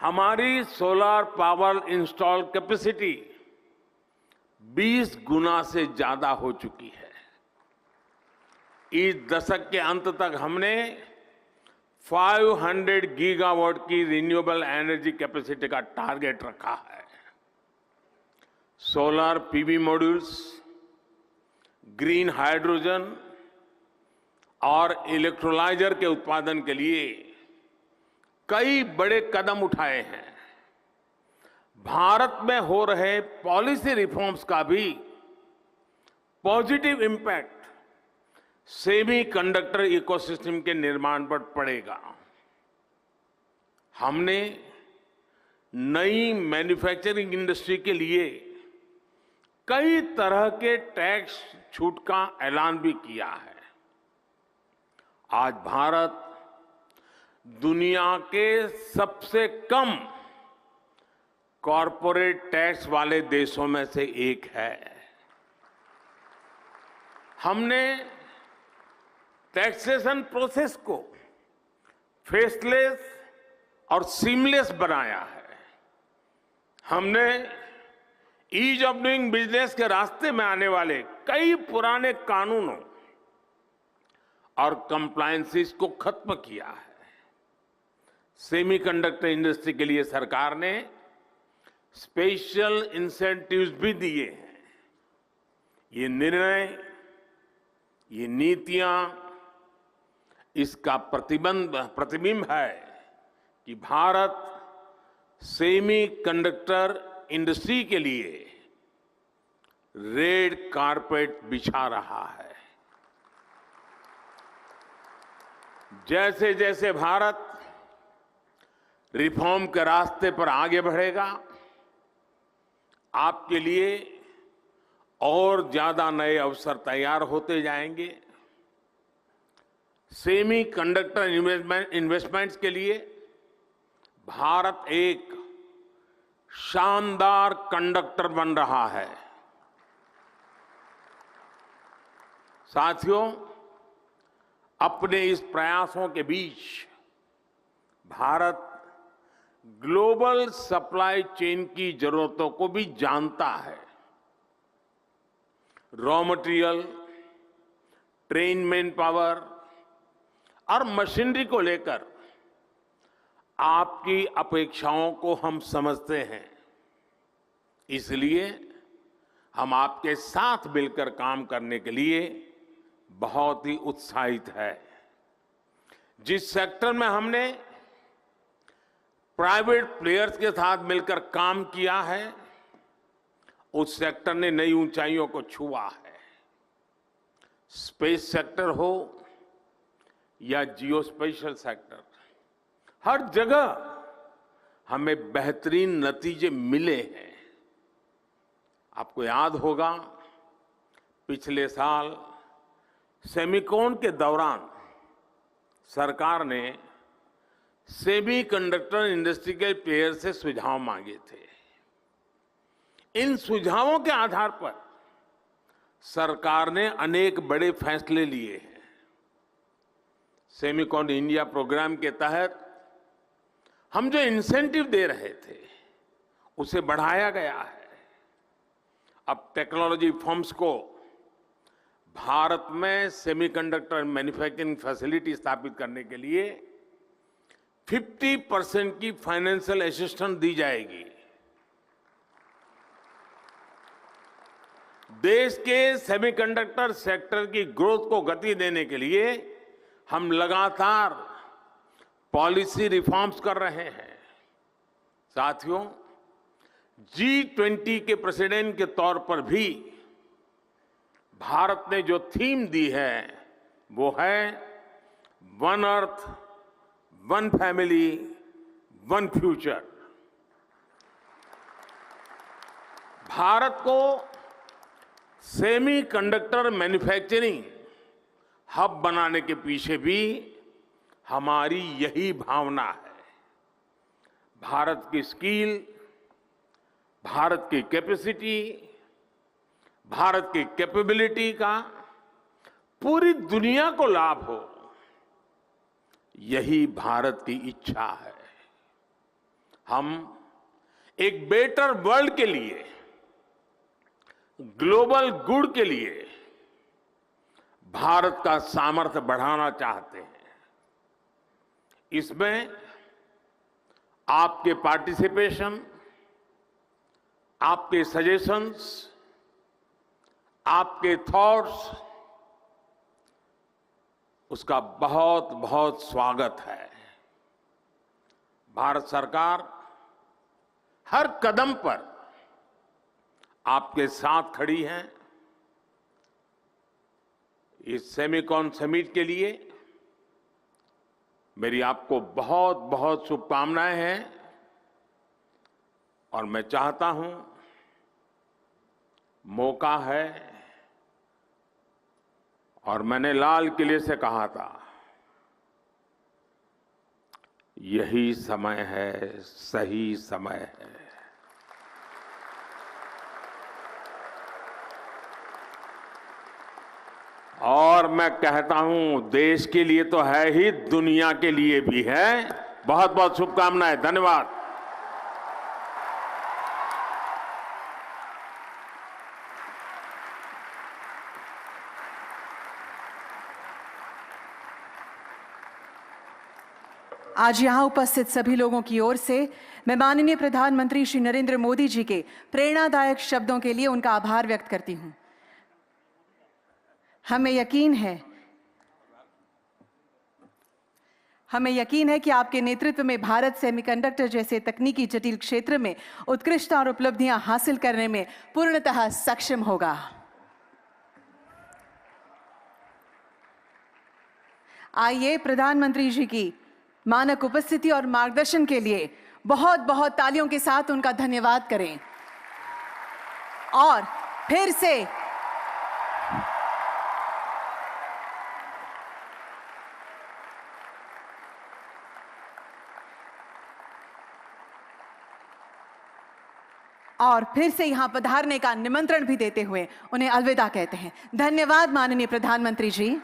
हमारी सोलर पावर इंस्टॉल कैपेसिटी 20 गुना से ज्यादा हो चुकी है। इस दशक के अंत तक हमने 500 गीगावाट की रिन्यूएबल एनर्जी कैपेसिटी का टारगेट रखा है। Solar PV modules, green hydrogen और इलेक्ट्रोलाइजर के उत्पादन के लिए कई बड़े कदम उठाए हैं। भारत में हो रहे पॉलिसी रिफॉर्म्स का भी पॉजिटिव इंपैक्ट सेमीकंडक्टर इकोसिस्टम के निर्माण पर पड़ेगा। हमने नई मैन्युफैक्चरिंग इंडस्ट्री के लिए कई तरह के टैक्स छूट का ऐलान भी किया है। आज भारत दुनिया के सबसे कम कॉरपोरेट टैक्स वाले देशों में से एक है। हमने टैक्सेशन प्रोसेस को फेसलेस और सीमलेस बनाया है। हमने ईज ऑफ डूइंग बिजनेस के रास्ते में आने वाले कई पुराने कानूनों और कंप्लायंसेस को खत्म किया है। सेमीकंडक्टर इंडस्ट्री के लिए सरकार ने स्पेशल इंसेंटिव्स भी दिए हैं। ये निर्णय, ये नीतियां इसका प्रतिबिंब है कि भारत सेमीकंडक्टर इंडस्ट्री के लिए रेड कारपेट बिछा रहा है। जैसे जैसे भारत रिफॉर्म के रास्ते पर आगे बढ़ेगा, आपके लिए और ज्यादा नए अवसर तैयार होते जाएंगे। सेमी कंडक्टर इन्वेस्टमेंट्स के लिए भारत एक शानदार कंडक्टर बन रहा है। साथियों, अपने इस प्रयासों के बीच भारत ग्लोबल सप्लाई चेन की जरूरतों को भी जानता है। Raw material, train man power और मशीनरी को लेकर आपकी अपेक्षाओं को हम समझते हैं। इसलिए हम आपके साथ मिलकर काम करने के लिए बहुत ही उत्साहित है। जिस सेक्टर में हमने प्राइवेट प्लेयर्स के साथ मिलकर काम किया है, उस सेक्टर ने नई ऊंचाइयों को छुआ है। स्पेस सेक्टर हो या जियो स्पेशल सेक्टर, हर जगह हमें बेहतरीन नतीजे मिले हैं। आपको याद होगा, पिछले साल सेमीकॉन के दौरान सरकार ने सेमीकंडक्टर इंडस्ट्री के प्लेयर से सुझाव मांगे थे। इन सुझावों के आधार पर सरकार ने अनेक बड़े फैसले लिए हैं। सेमीकॉन इंडिया प्रोग्राम के तहत हम जो इंसेंटिव दे रहे थे, उसे बढ़ाया गया है। अब टेक्नोलॉजी फर्म्स को भारत में सेमीकंडक्टर मैन्युफैक्चरिंग फैसिलिटी स्थापित करने के लिए 50% की फाइनेंशियल असिस्टेंस दी जाएगी। देश के सेमीकंडक्टर सेक्टर की ग्रोथ को गति देने के लिए हम लगातार पॉलिसी रिफॉर्म्स कर रहे हैं। साथियों, G20 के प्रेसिडेंट के तौर पर भी भारत ने जो थीम दी है, वो है one earth, one family, one future. Bharat को सेमीकंडक्टर मैन्युफैक्चरिंग हब बनाने के पीछे भी हमारी यही भावना है। भारत की स्किल, भारत की कैपेसिटी, भारत की कैपेबिलिटी का पूरी दुनिया को लाभ हो, यही भारत की इच्छा है। हम एक बेटर वर्ल्ड के लिए, ग्लोबल गुड के लिए भारत का सामर्थ्य बढ़ाना चाहते हैं। इसमें आपके पार्टिसिपेशन, आपके सजेशंस, आपके थॉट्स, उसका बहुत बहुत स्वागत है। भारत सरकार हर कदम पर आपके साथ खड़ी है। इस सेमीकॉन समिट के लिए मेरी आपको बहुत बहुत शुभकामनाएं हैं और मैं चाहता हूं, मौका है, और मैंने लाल किले से कहा था, यही समय है, सही समय है। और मैं कहता हूं देश के लिए तो है ही, दुनिया के लिए भी है। बहुत बहुत शुभकामनाएं। धन्यवाद। आज यहाँ उपस्थित सभी लोगों की ओर से मैं माननीय प्रधानमंत्री श्री नरेंद्र मोदी जी के प्रेरणादायक शब्दों के लिए उनका आभार व्यक्त करती हूँ। हमें यकीन है कि आपके नेतृत्व में भारत सेमीकंडक्टर जैसे तकनीकी जटिल क्षेत्र में उत्कृष्ट और उपलब्धियां हासिल करने में पूर्णतः सक्षम होगा। आइए प्रधानमंत्री जी की मानक उपस्थिति और मार्गदर्शन के लिए बहुत बहुत तालियों के साथ उनका धन्यवाद करें। और फिर से यहां पधारने का निमंत्रण भी देते हुए उन्हें अलविदा कहते हैं। धन्यवाद माननीय प्रधानमंत्री जी।